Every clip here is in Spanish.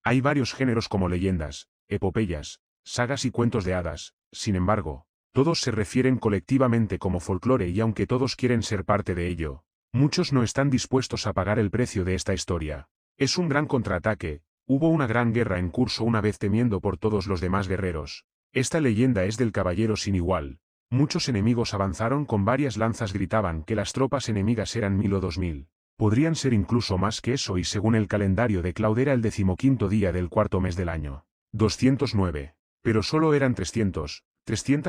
Hay varios géneros como leyendas, epopeyas, sagas y cuentos de hadas, sin embargo, todos se refieren colectivamente como folclore y aunque todos quieren ser parte de ello, muchos no están dispuestos a pagar el precio de esta historia. Es un gran contraataque, hubo una gran guerra en curso una vez temiendo por todos los demás guerreros. Esta leyenda es del caballero sin igual. Muchos enemigos avanzaron con varias lanzas gritaban que las tropas enemigas eran 1000 o 2000. Podrían ser incluso más que eso y según el calendario de Claude era el 15º día del cuarto mes del año. 209. Pero solo eran 300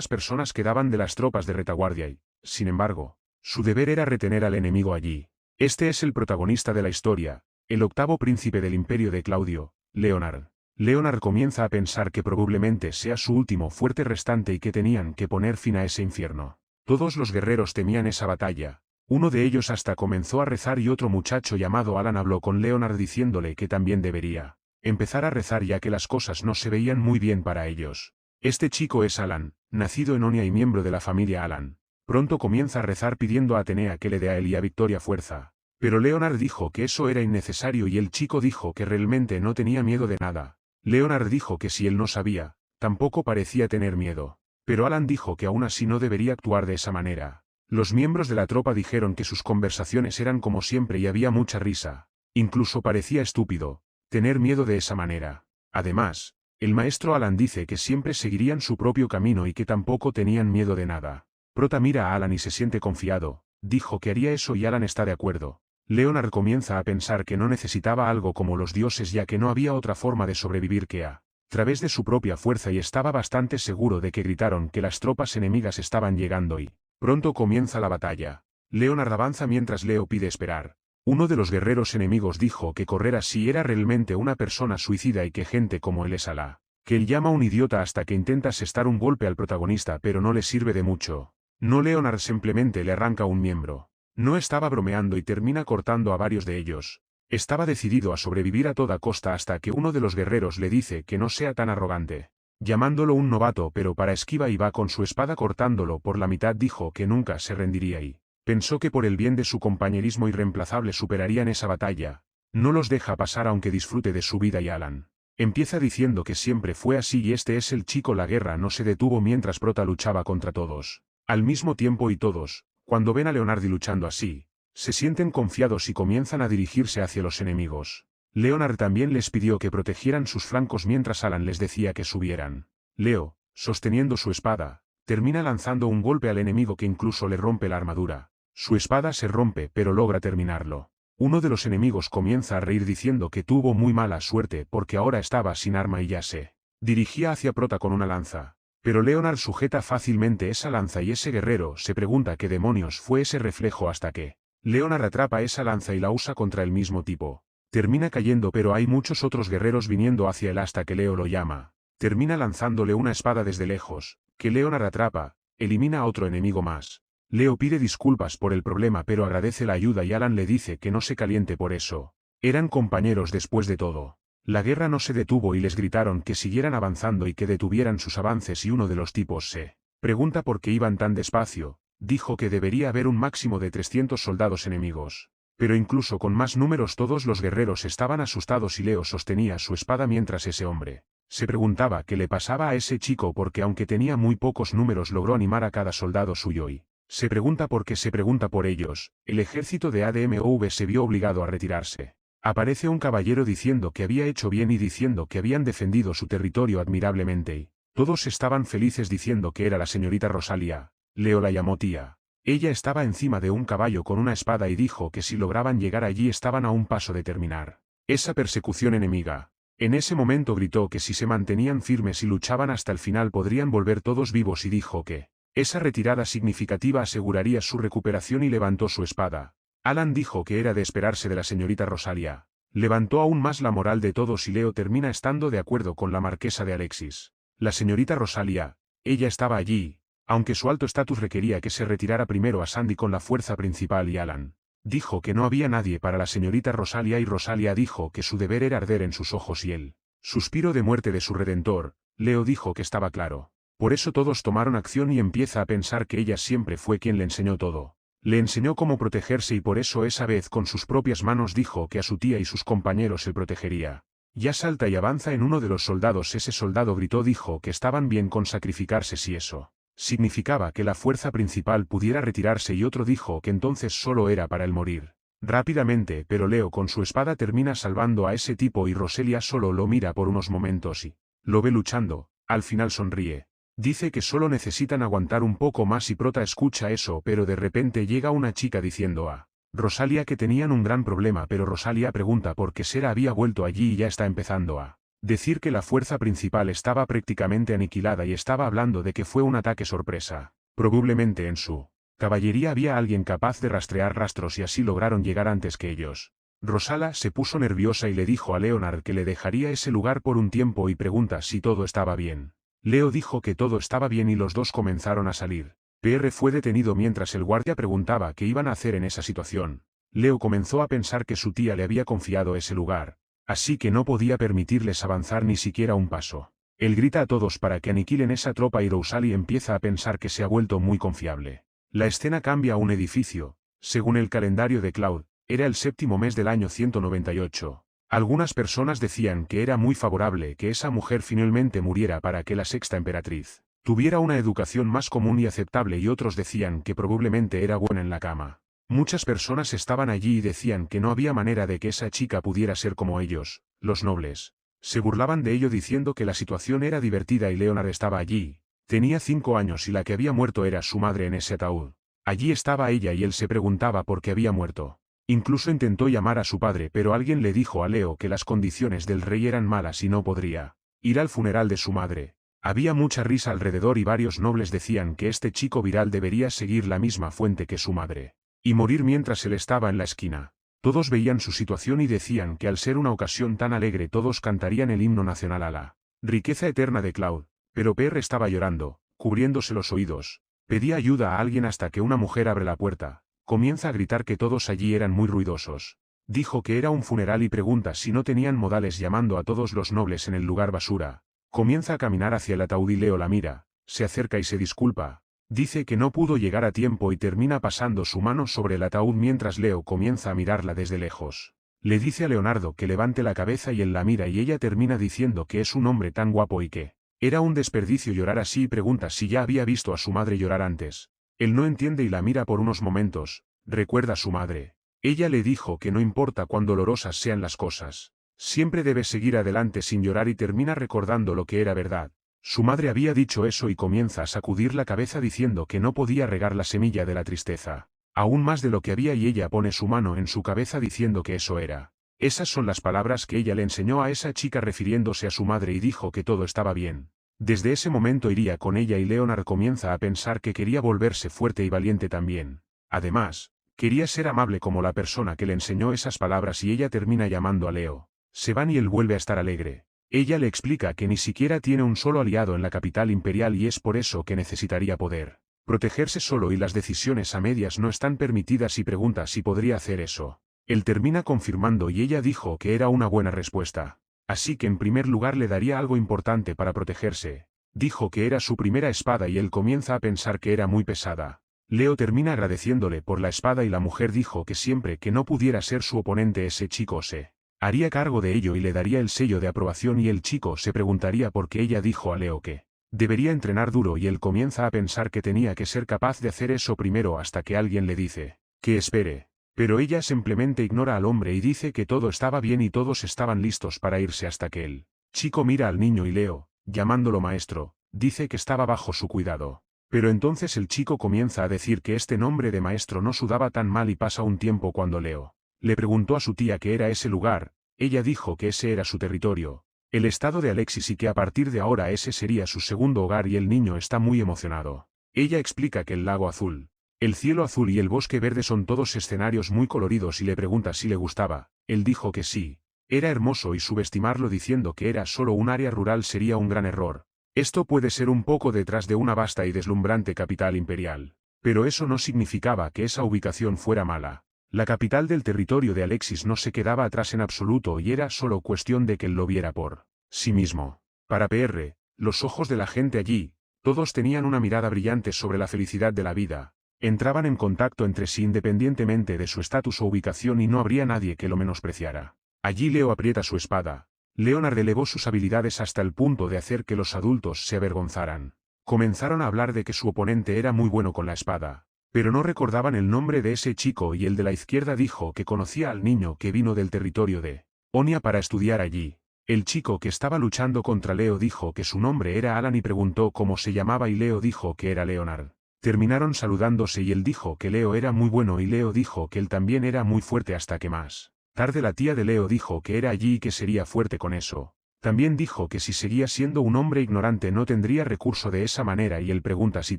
personas quedaban de las tropas de retaguardia y, sin embargo, su deber era retener al enemigo allí. Este es el protagonista de la historia, el octavo príncipe del imperio de Claudio, Leonard. Leonard comienza a pensar que probablemente sea su último fuerte restante y que tenían que poner fin a ese infierno. Todos los guerreros temían esa batalla. Uno de ellos hasta comenzó a rezar y otro muchacho llamado Alan habló con Leonard diciéndole que también debería empezar a rezar ya que las cosas no se veían muy bien para ellos. Este chico es Alan, nacido en Onia y miembro de la familia Alan. Pronto comienza a rezar pidiendo a Atenea que le dé a él y a Victoria fuerza. Pero Leonard dijo que eso era innecesario y el chico dijo que realmente no tenía miedo de nada. Leonard dijo que si él no sabía, tampoco parecía tener miedo. Pero Alan dijo que aún así no debería actuar de esa manera. Los miembros de la tropa dijeron que sus conversaciones eran como siempre y había mucha risa. Incluso parecía estúpido tener miedo de esa manera. Además, el maestro Alan dice que siempre seguirían su propio camino y que tampoco tenían miedo de nada. Prota mira a Alan y se siente confiado, dijo que haría eso y Alan está de acuerdo. Leonard comienza a pensar que no necesitaba algo como los dioses ya que no había otra forma de sobrevivir que a través de su propia fuerza y estaba bastante seguro de que gritaron que las tropas enemigas estaban llegando y pronto comienza la batalla. Leonard avanza mientras Leo pide esperar. Uno de los guerreros enemigos dijo que correr así era realmente una persona suicida y que gente como él es Alá. Que él llama un idiota hasta que intenta asestar un golpe al protagonista pero no le sirve de mucho. No Leonard simplemente le arranca un miembro. No estaba bromeando y termina cortando a varios de ellos. Estaba decidido a sobrevivir a toda costa hasta que uno de los guerreros le dice que no sea tan arrogante. Llamándolo un novato pero para esquiva y va con su espada cortándolo por la mitad dijo que nunca se rendiría y pensó que por el bien de su compañerismo irreemplazable superarían esa batalla. No los deja pasar aunque disfrute de su vida y Alan empieza diciendo que siempre fue así y este es el chico. La guerra no se detuvo mientras Prota luchaba contra todos al mismo tiempo y todos, cuando ven a Leonardi luchando así, se sienten confiados y comienzan a dirigirse hacia los enemigos. Leonard también les pidió que protegieran sus flancos mientras Alan les decía que subieran. Leo, sosteniendo su espada, termina lanzando un golpe al enemigo que incluso le rompe la armadura. Su espada se rompe pero logra terminarlo. Uno de los enemigos comienza a reír diciendo que tuvo muy mala suerte porque ahora estaba sin arma y ya se dirigía hacia Prota con una lanza. Pero Leonard sujeta fácilmente esa lanza y ese guerrero se pregunta qué demonios fue ese reflejo hasta que Leonard atrapa esa lanza y la usa contra el mismo tipo. Termina cayendo pero hay muchos otros guerreros viniendo hacia él hasta que Leo lo llama. Termina lanzándole una espada desde lejos, que Leonard atrapa, elimina a otro enemigo más. Leo pide disculpas por el problema pero agradece la ayuda y Alan le dice que no se caliente por eso. Eran compañeros después de todo. La guerra no se detuvo y les gritaron que siguieran avanzando y que detuvieran sus avances y uno de los tipos se pregunta por qué iban tan despacio, dijo que debería haber un máximo de 300 soldados enemigos. Pero incluso con más números todos los guerreros estaban asustados y Leo sostenía su espada mientras ese hombre se preguntaba qué le pasaba a ese chico porque aunque tenía muy pocos números logró animar a cada soldado suyo y se pregunta por qué se pregunta por ellos. El ejército de ADMOV se vio obligado a retirarse. Aparece un caballero diciendo que había hecho bien y diciendo que habían defendido su territorio admirablemente y todos estaban felices diciendo que era la señorita Rosalia. Leo la llamó tía. Ella estaba encima de un caballo con una espada y dijo que si lograban llegar allí estaban a un paso de terminar esa persecución enemiga. En ese momento gritó que si se mantenían firmes y luchaban hasta el final podrían volver todos vivos y dijo que esa retirada significativa aseguraría su recuperación y levantó su espada. Alan dijo que era de esperarse de la señorita Rosalia. Levantó aún más la moral de todos y Leo termina estando de acuerdo con la marquesa de Alexis. La señorita Rosalia, ella estaba allí, aunque su alto estatus requería que se retirara primero a Sandy con la fuerza principal y Alan dijo que no había nadie para la señorita Rosalia y Rosalia dijo que su deber era arder en sus ojos y el suspiro de muerte de su redentor. Leo dijo que estaba claro. Por eso todos tomaron acción y empieza a pensar que ella siempre fue quien le enseñó todo. Le enseñó cómo protegerse y por eso esa vez con sus propias manos dijo que a su tía y sus compañeros él protegería. Ya salta y avanza en uno de los soldados. Ese soldado dijo que estaban bien con sacrificarse si eso significaba que la fuerza principal pudiera retirarse, y otro dijo que entonces solo era para el morir rápidamente, pero Leo con su espada termina salvando a ese tipo y Roselia solo lo mira por unos momentos y lo ve luchando. Al final sonríe. Dice que solo necesitan aguantar un poco más y Prota escucha eso, pero de repente llega una chica diciendo a Rosalia que tenían un gran problema, pero Rosalia pregunta por qué Sera había vuelto allí y ya está empezando a decir que la fuerza principal estaba prácticamente aniquilada y estaba hablando de que fue un ataque sorpresa. Probablemente en su caballería había alguien capaz de rastrear rastros y así lograron llegar antes que ellos. Rosala se puso nerviosa y le dijo a Leonard que le dejaría ese lugar por un tiempo y pregunta si todo estaba bien. Leo dijo que todo estaba bien y los dos comenzaron a salir. PR fue detenido mientras el guardia preguntaba qué iban a hacer en esa situación. Leo comenzó a pensar que su tía le había confiado ese lugar, así que no podía permitirles avanzar ni siquiera un paso. Él grita a todos para que aniquilen esa tropa y Rosalie empieza a pensar que se ha vuelto muy confiable. La escena cambia a un edificio. Según el calendario de Cloud, era el 7º mes del año 198. Algunas personas decían que era muy favorable que esa mujer finalmente muriera para que la sexta emperatriz tuviera una educación más común y aceptable, y otros decían que probablemente era buena en la cama. Muchas personas estaban allí y decían que no había manera de que esa chica pudiera ser como ellos, los nobles. Se burlaban de ello diciendo que la situación era divertida y Leonard estaba allí. Tenía 5 años y la que había muerto era su madre en ese ataúd. Allí estaba ella y él se preguntaba por qué había muerto. Incluso intentó llamar a su padre, pero alguien le dijo a Leo que las condiciones del rey eran malas y no podría ir al funeral de su madre. Había mucha risa alrededor y varios nobles decían que este chico viral debería seguir la misma fuente que su madre y morir mientras él estaba en la esquina. Todos veían su situación y decían que al ser una ocasión tan alegre todos cantarían el himno nacional a la riqueza eterna de Cloud, pero PR estaba llorando, cubriéndose los oídos. Pedía ayuda a alguien hasta que una mujer abre la puerta. Comienza a gritar que todos allí eran muy ruidosos. Dijo que era un funeral y pregunta si no tenían modales, llamando a todos los nobles en el lugar basura. Comienza a caminar hacia el ataúd y Leo la mira, se acerca y se disculpa. Dice que no pudo llegar a tiempo y termina pasando su mano sobre el ataúd mientras Leo comienza a mirarla desde lejos. Le dice a Leonardo que levante la cabeza y él la mira y ella termina diciendo que es un hombre tan guapo y que era un desperdicio llorar así y pregunta si ya había visto a su madre llorar antes. Él no entiende y la mira por unos momentos, recuerda a su madre. Ella le dijo que no importa cuán dolorosas sean las cosas, siempre debe seguir adelante sin llorar y termina recordando lo que era verdad. Su madre había dicho eso y comienza a sacudir la cabeza diciendo que no podía regar la semilla de la tristeza, aún más de lo que había, y ella pone su mano en su cabeza diciendo que eso era. Esas son las palabras que ella le enseñó a esa chica refiriéndose a su madre y dijo que todo estaba bien. Desde ese momento iría con ella y Leonard comienza a pensar que quería volverse fuerte y valiente también. Además, quería ser amable como la persona que le enseñó esas palabras y ella termina llamando a Leo. Se van y él vuelve a estar alegre. Ella le explica que ni siquiera tiene un solo aliado en la capital imperial y es por eso que necesitaría poder protegerse solo y las decisiones a medias no están permitidas y pregunta si podría hacer eso. Él termina confirmando y ella dijo que era una buena respuesta. Así que en primer lugar le daría algo importante para protegerse. Dijo que era su primera espada y él comienza a pensar que era muy pesada. Leo termina agradeciéndole por la espada y la mujer dijo que siempre que no pudiera ser su oponente ese chico se haría cargo de ello y le daría el sello de aprobación, y el chico se preguntaría por qué ella dijo a Leo que debería entrenar duro y él comienza a pensar que tenía que ser capaz de hacer eso primero hasta que alguien le dice que espere. Pero ella simplemente ignora al hombre y dice que todo estaba bien y todos estaban listos para irse hasta que el chico mira al niño y Leo, llamándolo maestro, dice que estaba bajo su cuidado. Pero entonces el chico comienza a decir que este nombre de maestro no sudaba tan mal y pasa un tiempo cuando Leo le preguntó a su tía qué era ese lugar, ella dijo que ese era su territorio, el estado de Alexis, y que a partir de ahora ese sería su segundo hogar y el niño está muy emocionado. Ella explica que el lago azul, el cielo azul y el bosque verde son todos escenarios muy coloridos y le pregunta si le gustaba, él dijo que sí, era hermoso y subestimarlo diciendo que era solo un área rural sería un gran error. Esto puede ser un poco detrás de una vasta y deslumbrante capital imperial, pero eso no significaba que esa ubicación fuera mala. La capital del territorio de Alexis no se quedaba atrás en absoluto y era solo cuestión de que él lo viera por sí mismo. Para PR, los ojos de la gente allí, todos tenían una mirada brillante sobre la felicidad de la vida, entraban en contacto entre sí independientemente de su estatus o ubicación y no habría nadie que lo menospreciara. Allí Leo aprieta su espada, Leonard elevó sus habilidades hasta el punto de hacer que los adultos se avergonzaran. Comenzaron a hablar de que su oponente era muy bueno con la espada, pero no recordaban el nombre de ese chico y el de la izquierda dijo que conocía al niño que vino del territorio de Onia para estudiar allí. El chico que estaba luchando contra Leo dijo que su nombre era Alan y preguntó cómo se llamaba y Leo dijo que era Leonard. Terminaron saludándose y él dijo que Leo era muy bueno y Leo dijo que él también era muy fuerte hasta que más tarde la tía de Leo dijo que era allí y que sería fuerte con eso. También dijo que si seguía siendo un hombre ignorante no tendría recurso de esa manera y él pregunta si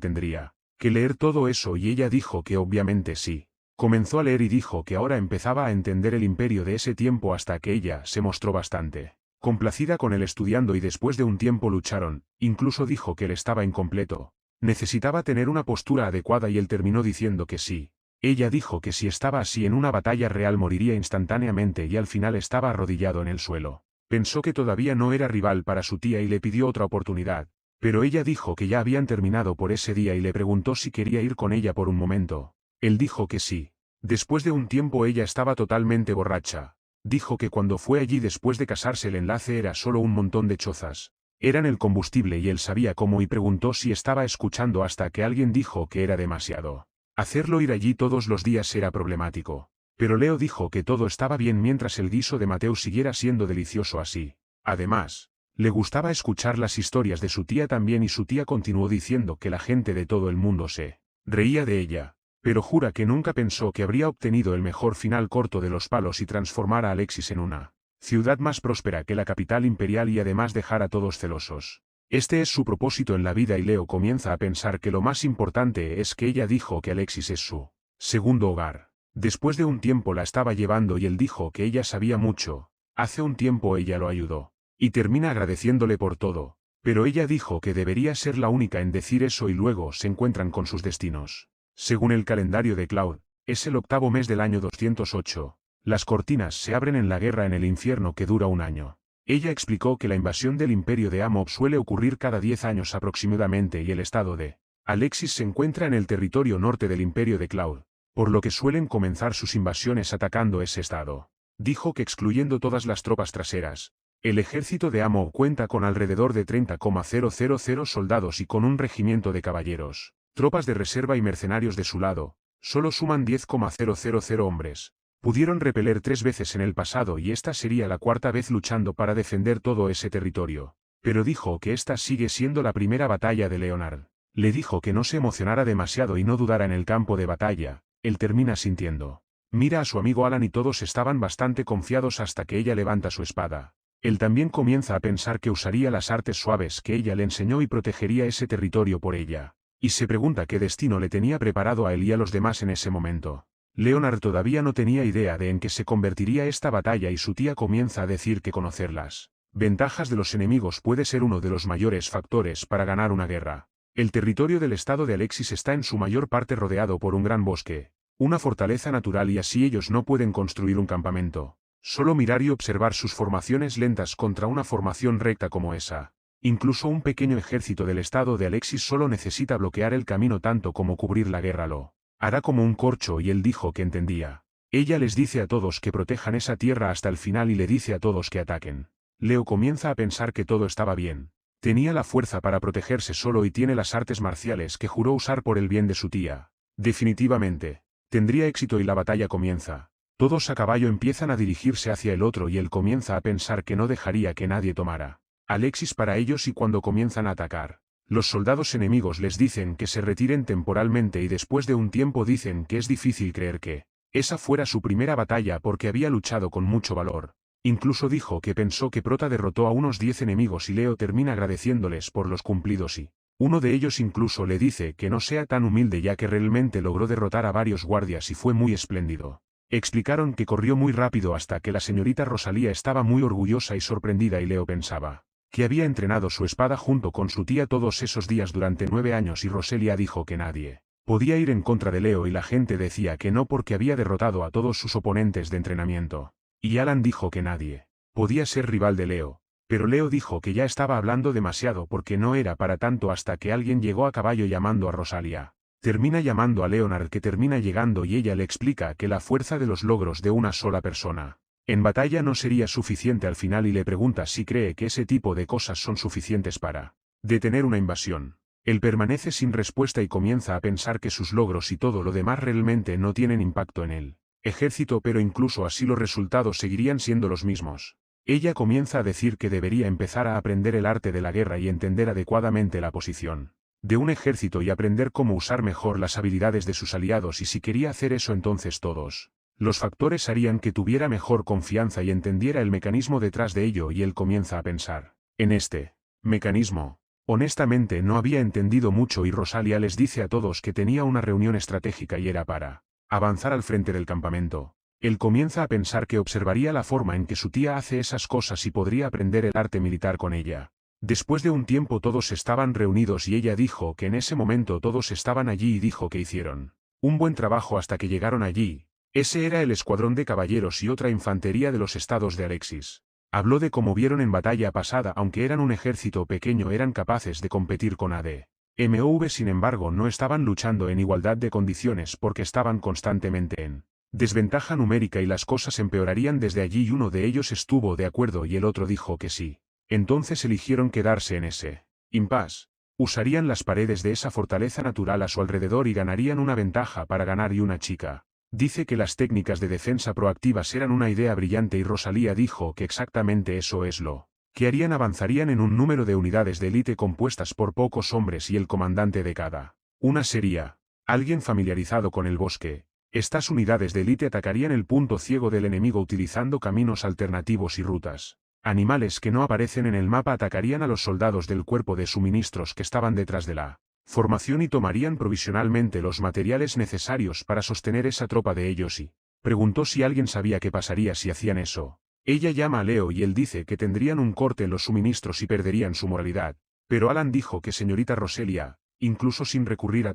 tendría que leer todo eso y ella dijo que obviamente sí. Comenzó a leer y dijo que ahora empezaba a entender el imperio de ese tiempo hasta que ella se mostró bastante complacida con él estudiando y después de un tiempo lucharon, incluso dijo que él estaba incompleto. Necesitaba tener una postura adecuada y él terminó diciendo que sí. Ella dijo que si estaba así en una batalla real moriría instantáneamente y al final estaba arrodillado en el suelo. Pensó que todavía no era rival para su tía y le pidió otra oportunidad, pero ella dijo que ya habían terminado por ese día y le preguntó si quería ir con ella por un momento. Él dijo que sí. Después de un tiempo ella estaba totalmente borracha. Dijo que cuando fue allí después de casarse el enlace era solo un montón de chozas. Eran el combustible y él sabía cómo y preguntó si estaba escuchando hasta que alguien dijo que era demasiado. Hacerlo ir allí todos los días era problemático. Pero Leo dijo que todo estaba bien mientras el guiso de Mateo siguiera siendo delicioso así. Además, le gustaba escuchar las historias de su tía también y su tía continuó diciendo que la gente de todo el mundo se reía de ella, pero jura que nunca pensó que habría obtenido el mejor final corto de los palos y transformar a Alexis en una ciudad más próspera que la capital imperial y además dejar a todos celosos. Este es su propósito en la vida y Leo comienza a pensar que lo más importante es que ella dijo que Alexis es su segundo hogar. Después de un tiempo la estaba llevando y él dijo que ella sabía mucho. Hace un tiempo ella lo ayudó. Y termina agradeciéndole por todo. Pero ella dijo que debería ser la única en decir eso y luego se encuentran con sus destinos. Según el calendario de Cloud, es el octavo mes del año 208. Las cortinas se abren en la guerra en el infierno que dura un año. Ella explicó que la invasión del imperio de Amok suele ocurrir cada 10 años aproximadamente y el estado de Alexis se encuentra en el territorio norte del imperio de Cloud, por lo que suelen comenzar sus invasiones atacando ese estado. Dijo que excluyendo todas las tropas traseras, el ejército de Amok cuenta con alrededor de 30,000 soldados y con un regimiento de caballeros, tropas de reserva y mercenarios de su lado, solo suman 10,000 hombres. Pudieron repeler 3 veces en el pasado y esta sería la cuarta vez luchando para defender todo ese territorio. Pero dijo que esta sigue siendo la primera batalla de Leonard. Le dijo que no se emocionara demasiado y no dudara en el campo de batalla. Él termina sintiendo. Mira a su amigo Alan y todos estaban bastante confiados hasta que ella levanta su espada. Él también comienza a pensar que usaría las artes suaves que ella le enseñó y protegería ese territorio por ella. Y se pregunta qué destino le tenía preparado a él y a los demás en ese momento. Leonard todavía no tenía idea de en qué se convertiría esta batalla y su tía comienza a decir que conocer las ventajas de los enemigos puede ser uno de los mayores factores para ganar una guerra. El territorio del estado de Alexis está en su mayor parte rodeado por un gran bosque, una fortaleza natural y así ellos no pueden construir un campamento. Solo mirar y observar sus formaciones lentas contra una formación recta como esa. Incluso un pequeño ejército del estado de Alexis solo necesita bloquear el camino tanto como cubrir la guerra lo hará como un corcho y él dijo que entendía. Ella les dice a todos que protejan esa tierra hasta el final y le dice a todos que ataquen. Leo comienza a pensar que todo estaba bien. Tenía la fuerza para protegerse solo y tiene las artes marciales que juró usar por el bien de su tía. Definitivamente. Tendría éxito y la batalla comienza. Todos a caballo empiezan a dirigirse hacia el otro y él comienza a pensar que no dejaría que nadie tomara Alexis para ellos y cuando comienzan a atacar. Los soldados enemigos les dicen que se retiren temporalmente y después de un tiempo dicen que es difícil creer que esa fuera su primera batalla porque había luchado con mucho valor. Incluso dijo que pensó que Prota derrotó a unos 10 enemigos y Leo termina agradeciéndoles por los cumplidos y uno de ellos incluso le dice que no sea tan humilde ya que realmente logró derrotar a varios guardias y fue muy espléndido. Explicaron que corrió muy rápido hasta que la señorita Rosalía estaba muy orgullosa y sorprendida y Leo pensaba que había entrenado su espada junto con su tía todos esos días durante 9 años y Rosalía dijo que nadie podía ir en contra de Leo y la gente decía que no porque había derrotado a todos sus oponentes de entrenamiento. Y Alan dijo que nadie podía ser rival de Leo, pero Leo dijo que ya estaba hablando demasiado porque no era para tanto hasta que alguien llegó a caballo llamando a Rosalía. Termina llamando a Leonard que termina llegando y ella le explica que la fuerza de los logros de una sola persona En batalla no sería suficiente al final y le pregunta si cree que ese tipo de cosas son suficientes para detener una invasión. Él permanece sin respuesta y comienza a pensar que sus logros y todo lo demás realmente no tienen impacto en él. Ejército, pero incluso así los resultados seguirían siendo los mismos. Ella comienza a decir que debería empezar a aprender el arte de la guerra y entender adecuadamente la posición de un ejército y aprender cómo usar mejor las habilidades de sus aliados, y si quería hacer eso entonces todos los factores harían que tuviera mejor confianza y entendiera el mecanismo detrás de ello, y él comienza a pensar en este mecanismo. Honestamente no había entendido mucho y Rosalia les dice a todos que tenía una reunión estratégica y era para avanzar al frente del campamento. Él comienza a pensar que observaría la forma en que su tía hace esas cosas y podría aprender el arte militar con ella. Después de un tiempo todos estaban reunidos y ella dijo que en ese momento todos estaban allí y dijo que hicieron un buen trabajo hasta que llegaron allí. Ese era el escuadrón de caballeros y otra infantería de los estados de Alexis. Habló de cómo vieron en batalla pasada, aunque eran un ejército pequeño, eran capaces de competir con ADMV. Sin embargo, no estaban luchando en igualdad de condiciones porque estaban constantemente en desventaja numérica y las cosas empeorarían desde allí, y uno de ellos estuvo de acuerdo y el otro dijo que sí. Entonces eligieron quedarse en ese impasse. Usarían las paredes de esa fortaleza natural a su alrededor y ganarían una ventaja para ganar. Y una chica dice que las técnicas de defensa proactivas eran una idea brillante y Rosalía dijo que exactamente eso es lo que harían. Avanzarían en un número de unidades de élite compuestas por pocos hombres y el comandante de cada una sería alguien familiarizado con el bosque. Estas unidades de élite atacarían el punto ciego del enemigo utilizando caminos alternativos y rutas. Animales que no aparecen en el mapa atacarían a los soldados del cuerpo de suministros que estaban detrás de la formación y tomarían provisionalmente los materiales necesarios para sostener esa tropa de ellos, y preguntó si alguien sabía qué pasaría si hacían eso. Ella llama a Leo y él dice que tendrían un corte en los suministros y perderían su moralidad, pero Alan dijo que señorita Roselia, incluso sin recurrir a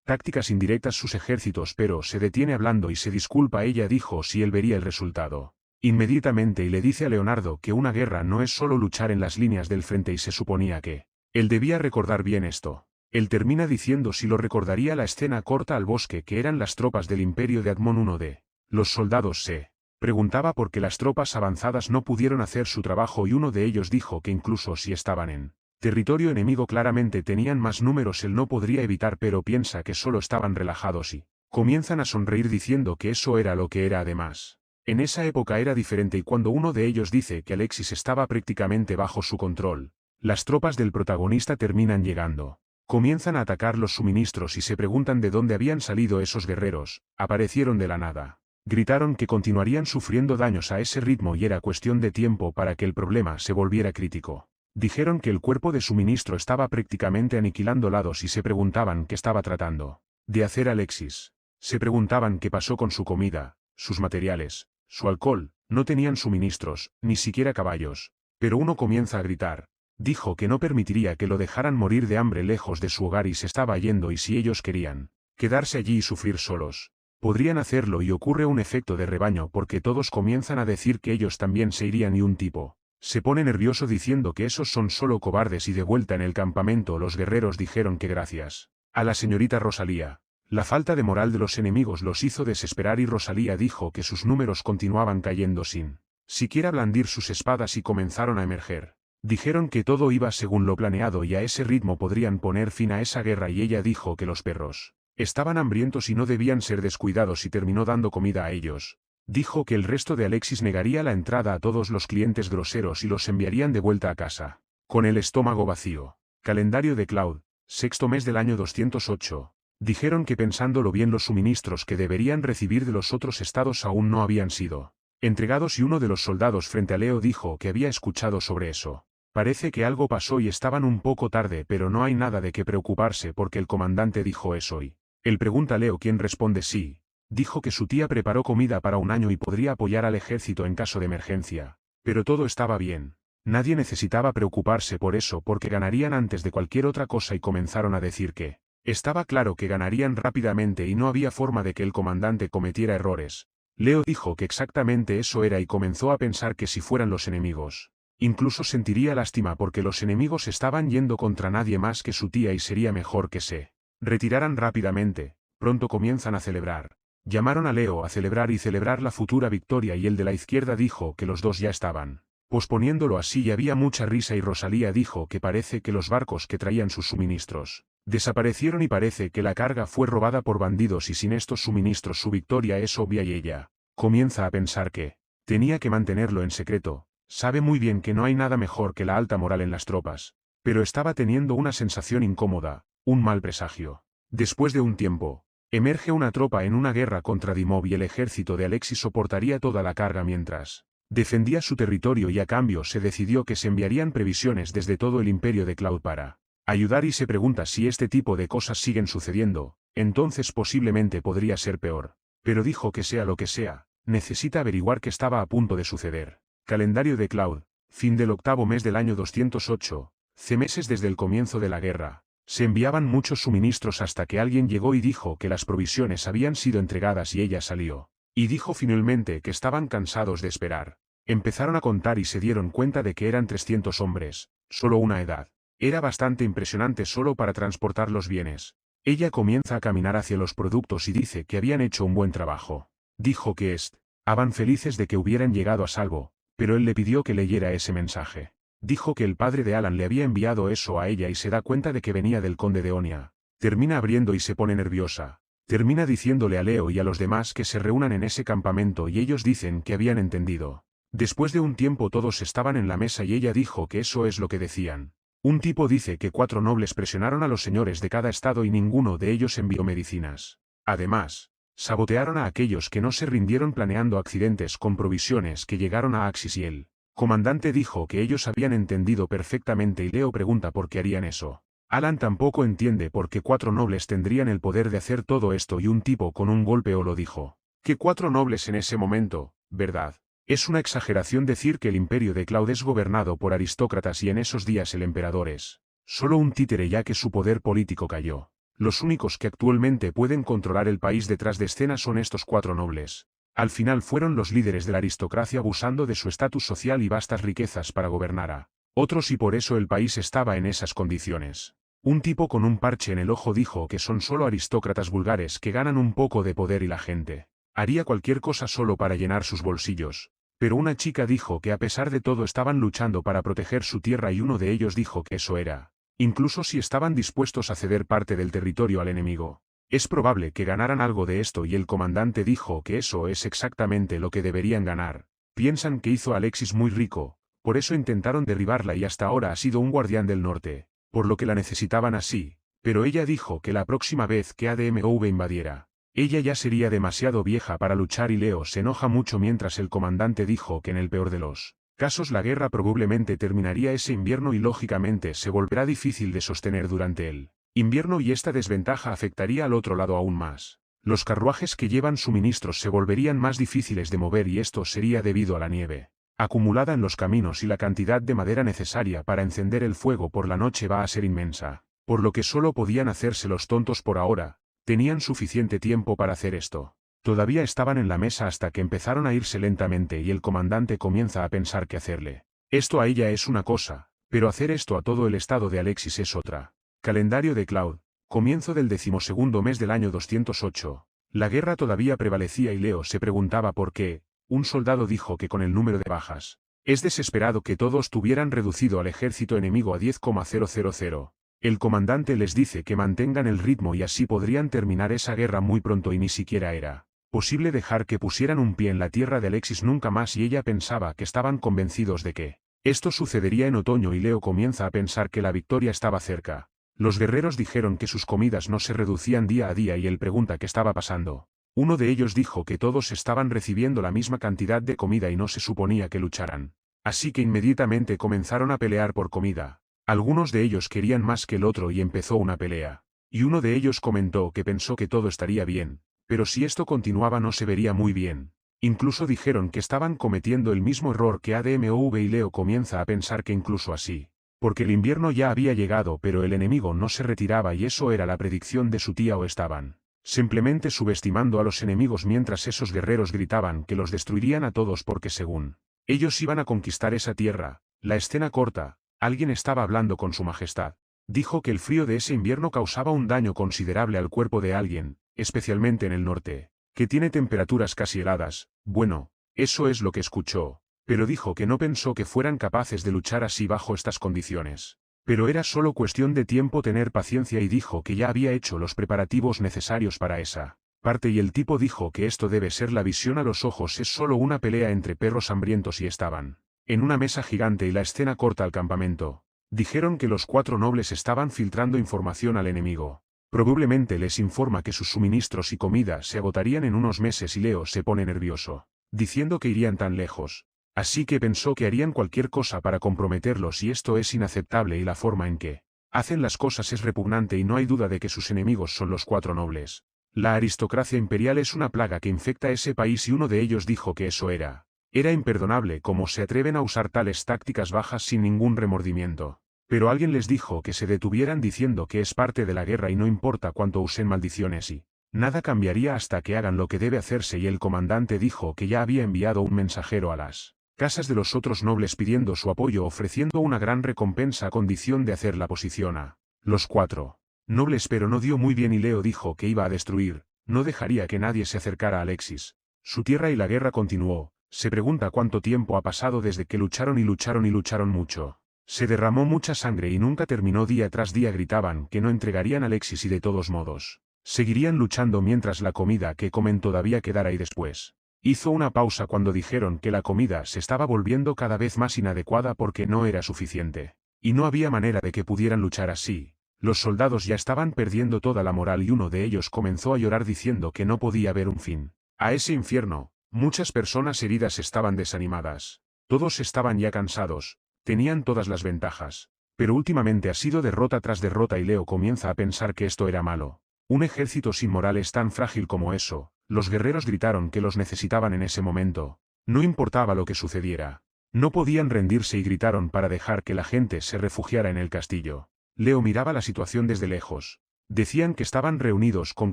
tácticas indirectas sus ejércitos, pero se detiene hablando y se disculpa. Ella dijo si él vería el resultado inmediatamente y le dice a Leonardo que una guerra no es solo luchar en las líneas del frente y se suponía que él debía recordar bien esto. Él termina diciendo si lo recordaría la escena corta al bosque que eran las tropas del Imperio de Admon. Uno de los soldados se preguntaba por qué las tropas avanzadas no pudieron hacer su trabajo y uno de ellos dijo que incluso si estaban en territorio enemigo claramente tenían más números, él no podría evitar, pero piensa que solo estaban relajados y comienzan a sonreír diciendo que eso era lo que era. Además, en esa época era diferente y cuando uno de ellos dice que Alexis estaba prácticamente bajo su control, las tropas del protagonista terminan llegando. Comienzan a atacar los suministros y se preguntan de dónde habían salido esos guerreros. Aparecieron de la nada. Gritaron que continuarían sufriendo daños a ese ritmo y era cuestión de tiempo para que el problema se volviera crítico. Dijeron que el cuerpo de suministro estaba prácticamente aniquilando lados y se preguntaban qué estaba tratando de hacer Alexis. Se preguntaban qué pasó con su comida, sus materiales, su alcohol. No tenían suministros, ni siquiera caballos. Pero uno comienza a gritar. Dijo que no permitiría que lo dejaran morir de hambre lejos de su hogar y se estaba yendo, y si ellos querían quedarse allí y sufrir solos, podrían hacerlo, y ocurre un efecto de rebaño porque todos comienzan a decir que ellos también se irían y un tipo se pone nervioso diciendo que esos son solo cobardes, y de vuelta en el campamento los guerreros dijeron que gracias a la señorita Rosalía, la falta de moral de los enemigos los hizo desesperar y Rosalía dijo que sus números continuaban cayendo sin siquiera blandir sus espadas y comenzaron a emerger. Dijeron que todo iba según lo planeado y a ese ritmo podrían poner fin a esa guerra, y ella dijo que los perros estaban hambrientos y no debían ser descuidados y terminó dando comida a ellos. Dijo que el resto de Alexis negaría la entrada a todos los clientes groseros y los enviarían de vuelta a casa con el estómago vacío. Calendario de Cloud, sexto mes del año 208. Dijeron que pensándolo bien los suministros que deberían recibir de los otros estados aún no habían sido entregados y uno de los soldados frente a Leo dijo que había escuchado sobre eso. Parece que algo pasó y estaban un poco tarde, pero no hay nada de qué preocuparse porque el comandante dijo eso y él pregunta a Leo quién responde sí. Dijo que su tía preparó comida para un año y podría apoyar al ejército en caso de emergencia. Pero todo estaba bien. Nadie necesitaba preocuparse por eso porque ganarían antes de cualquier otra cosa y comenzaron a decir que estaba claro que ganarían rápidamente y no había forma de que el comandante cometiera errores. Leo dijo que exactamente eso era y comenzó a pensar que si fueran los enemigos, incluso sentiría lástima porque los enemigos estaban yendo contra nadie más que su tía y sería mejor que se retiraran rápidamente. Pronto comienzan a celebrar. Llamaron a Leo a celebrar la futura victoria y el de la izquierda dijo que los dos ya estaban posponiéndolo así y había mucha risa y Rosalía dijo que parece que los barcos que traían sus suministros desaparecieron y parece que la carga fue robada por bandidos y sin estos suministros su victoria es obvia y ella comienza a pensar que tenía que mantenerlo en secreto, sabe muy bien que no hay nada mejor que la alta moral en las tropas, pero estaba teniendo una sensación incómoda, un mal presagio. Después de un tiempo, emerge una tropa en una guerra contra Dimov y el ejército de Alexis soportaría toda la carga mientras defendía su territorio y a cambio se decidió que se enviarían previsiones desde todo el imperio de Cloud para ayudar y se pregunta si este tipo de cosas siguen sucediendo, entonces posiblemente podría ser peor. Pero dijo que sea lo que sea, necesita averiguar qué estaba a punto de suceder. Calendario de Cloud, fin del octavo mes del año 208, meses desde el comienzo de la guerra. Se enviaban muchos suministros hasta que alguien llegó y dijo que las provisiones habían sido entregadas y ella salió. Y dijo finalmente que estaban cansados de esperar. Empezaron a contar y se dieron cuenta de que eran 300 hombres, solo una edad. Era bastante impresionante solo para transportar los bienes. Ella comienza a caminar hacia los productos y dice que habían hecho un buen trabajo. Dijo que estaban felices de que hubieran llegado a salvo, pero él le pidió que leyera ese mensaje. Dijo que el padre de Alan le había enviado eso a ella y se da cuenta de que venía del conde de Onia. Termina abriendo y se pone nerviosa. Termina diciéndole a Leo y a los demás que se reúnan en ese campamento y ellos dicen que habían entendido. Después de un tiempo todos estaban en la mesa y ella dijo que eso es lo que decían. Un tipo dice que 4 nobles presionaron a los señores de cada estado y ninguno de ellos envió medicinas. Además, sabotearon a aquellos que no se rindieron planeando accidentes con provisiones que llegaron a Axis y el comandante dijo que ellos habían entendido perfectamente y Leo pregunta por qué harían eso. Alan tampoco entiende por qué 4 nobles tendrían el poder de hacer todo esto y un tipo con un golpe o lo dijo. Que 4 nobles en ese momento, ¿verdad? Es una exageración decir que el imperio de Cloud es gobernado por aristócratas y en esos días el emperador es solo un títere ya que su poder político cayó. Los únicos que actualmente pueden controlar el país detrás de escena son estos 4 nobles. Al final fueron los líderes de la aristocracia abusando de su estatus social y vastas riquezas para gobernar a otros y por eso el país estaba en esas condiciones. Un tipo con un parche en el ojo dijo que son solo aristócratas vulgares que ganan un poco de poder y la gente haría cualquier cosa solo para llenar sus bolsillos. Pero una chica dijo que a pesar de todo estaban luchando para proteger su tierra y uno de ellos dijo que eso era, incluso si estaban dispuestos a ceder parte del territorio al enemigo. Es probable que ganaran algo de esto y el comandante dijo que eso es exactamente lo que deberían ganar. Piensan que hizo a Alexis muy rico, por eso intentaron derribarla y hasta ahora ha sido un guardián del norte, por lo que la necesitaban así, pero ella dijo que la próxima vez que ADMV invadiera, ella ya sería demasiado vieja para luchar y Leo se enoja mucho mientras el comandante dijo que en el peor de los casos la guerra probablemente terminaría ese invierno y lógicamente se volverá difícil de sostener durante el invierno y esta desventaja afectaría al otro lado aún más. Los carruajes que llevan suministros se volverían más difíciles de mover y esto sería debido a la nieve acumulada en los caminos y la cantidad de madera necesaria para encender el fuego por la noche va a ser inmensa, por lo que solo podían hacerse los tontos por ahora. Tenían suficiente tiempo para hacer esto. Todavía estaban en la mesa hasta que empezaron a irse lentamente y el comandante comienza a pensar qué hacerle. Esto a ella es una cosa, pero hacer esto a todo el estado de Alexis es otra. Calendario de Cloud, comienzo del 12º mes del año 208. La guerra todavía prevalecía y Leo se preguntaba por qué. Un soldado dijo que con el número de bajas, es desesperado que todos tuvieran reducido al ejército enemigo a 10,000. El comandante les dice que mantengan el ritmo y así podrían terminar esa guerra muy pronto y ni siquiera era posible dejar que pusieran un pie en la tierra de Alexis nunca más y ella pensaba que estaban convencidos de que esto sucedería en otoño y Leo comienza a pensar que la victoria estaba cerca. Los guerreros dijeron que sus comidas no se reducían día a día y él pregunta qué estaba pasando. Uno de ellos dijo que todos estaban recibiendo la misma cantidad de comida y no se suponía que lucharan. Así que inmediatamente comenzaron a pelear por comida. Algunos de ellos querían más que el otro y empezó una pelea. Y uno de ellos comentó que pensó que todo estaría bien, pero si esto continuaba no se vería muy bien. Incluso dijeron que estaban cometiendo el mismo error que ADMV y Leo comienza a pensar que incluso así. Porque el invierno ya había llegado pero el enemigo no se retiraba y eso era la predicción de su tía o estaban simplemente subestimando a los enemigos mientras esos guerreros gritaban que los destruirían a todos porque según ellos iban a conquistar esa tierra. La escena corta. Alguien estaba hablando con su majestad. Dijo que el frío de ese invierno causaba un daño considerable al cuerpo de alguien, especialmente en el norte, Que tiene temperaturas casi heladas. Bueno, eso es lo que escuchó, pero dijo que no pensó que fueran capaces de luchar así bajo estas condiciones. Pero era solo cuestión de tiempo tener paciencia y dijo que ya había hecho los preparativos necesarios para esa parte y el tipo dijo que esto debe ser la visión a los ojos es solo una pelea entre perros hambrientos y estaban en una mesa gigante y la escena corta al campamento. Dijeron que los 4 nobles estaban filtrando información al enemigo. Probablemente les informa que sus suministros y comida se agotarían en unos meses y Leo se pone nervioso, diciendo que irían tan lejos. Así que pensó que harían cualquier cosa para comprometerlos y esto es inaceptable y la forma en que hacen las cosas es repugnante y no hay duda de que sus enemigos son los 4 nobles. La aristocracia imperial es una plaga que infecta ese país y uno de ellos dijo que eso era imperdonable cómo se atreven a usar tales tácticas bajas sin ningún remordimiento. Pero alguien les dijo que se detuvieran diciendo que es parte de la guerra y no importa cuánto usen maldiciones y nada cambiaría hasta que hagan lo que debe hacerse y el comandante dijo que ya había enviado un mensajero a las casas de los otros nobles pidiendo su apoyo ofreciendo una gran recompensa a condición de hacer la posición a los 4 nobles pero no dio muy bien y Leo dijo que iba a destruir, no dejaría que nadie se acercara a Alexis. Su tierra y la guerra continuó, se pregunta cuánto tiempo ha pasado desde que lucharon y lucharon y lucharon mucho. Se derramó mucha sangre y nunca terminó día tras día gritaban que no entregarían a Alexis y de todos modos seguirían luchando mientras la comida que comen todavía quedara y después. Hizo una pausa cuando dijeron que la comida se estaba volviendo cada vez más inadecuada porque no era suficiente. Y no había manera de que pudieran luchar así. Los soldados ya estaban perdiendo toda la moral y uno de ellos comenzó a llorar diciendo que no podía haber un fin a ese infierno. Muchas personas heridas estaban desanimadas. Todos estaban ya cansados. Tenían todas las ventajas. Pero últimamente ha sido derrota tras derrota y Leo comienza a pensar que esto era malo. Un ejército sin moral es tan frágil como eso. Los guerreros gritaron que los necesitaban en ese momento. No importaba lo que sucediera. No podían rendirse y gritaron para dejar que la gente se refugiara en el castillo. Leo miraba la situación desde lejos. Decían que estaban reunidos con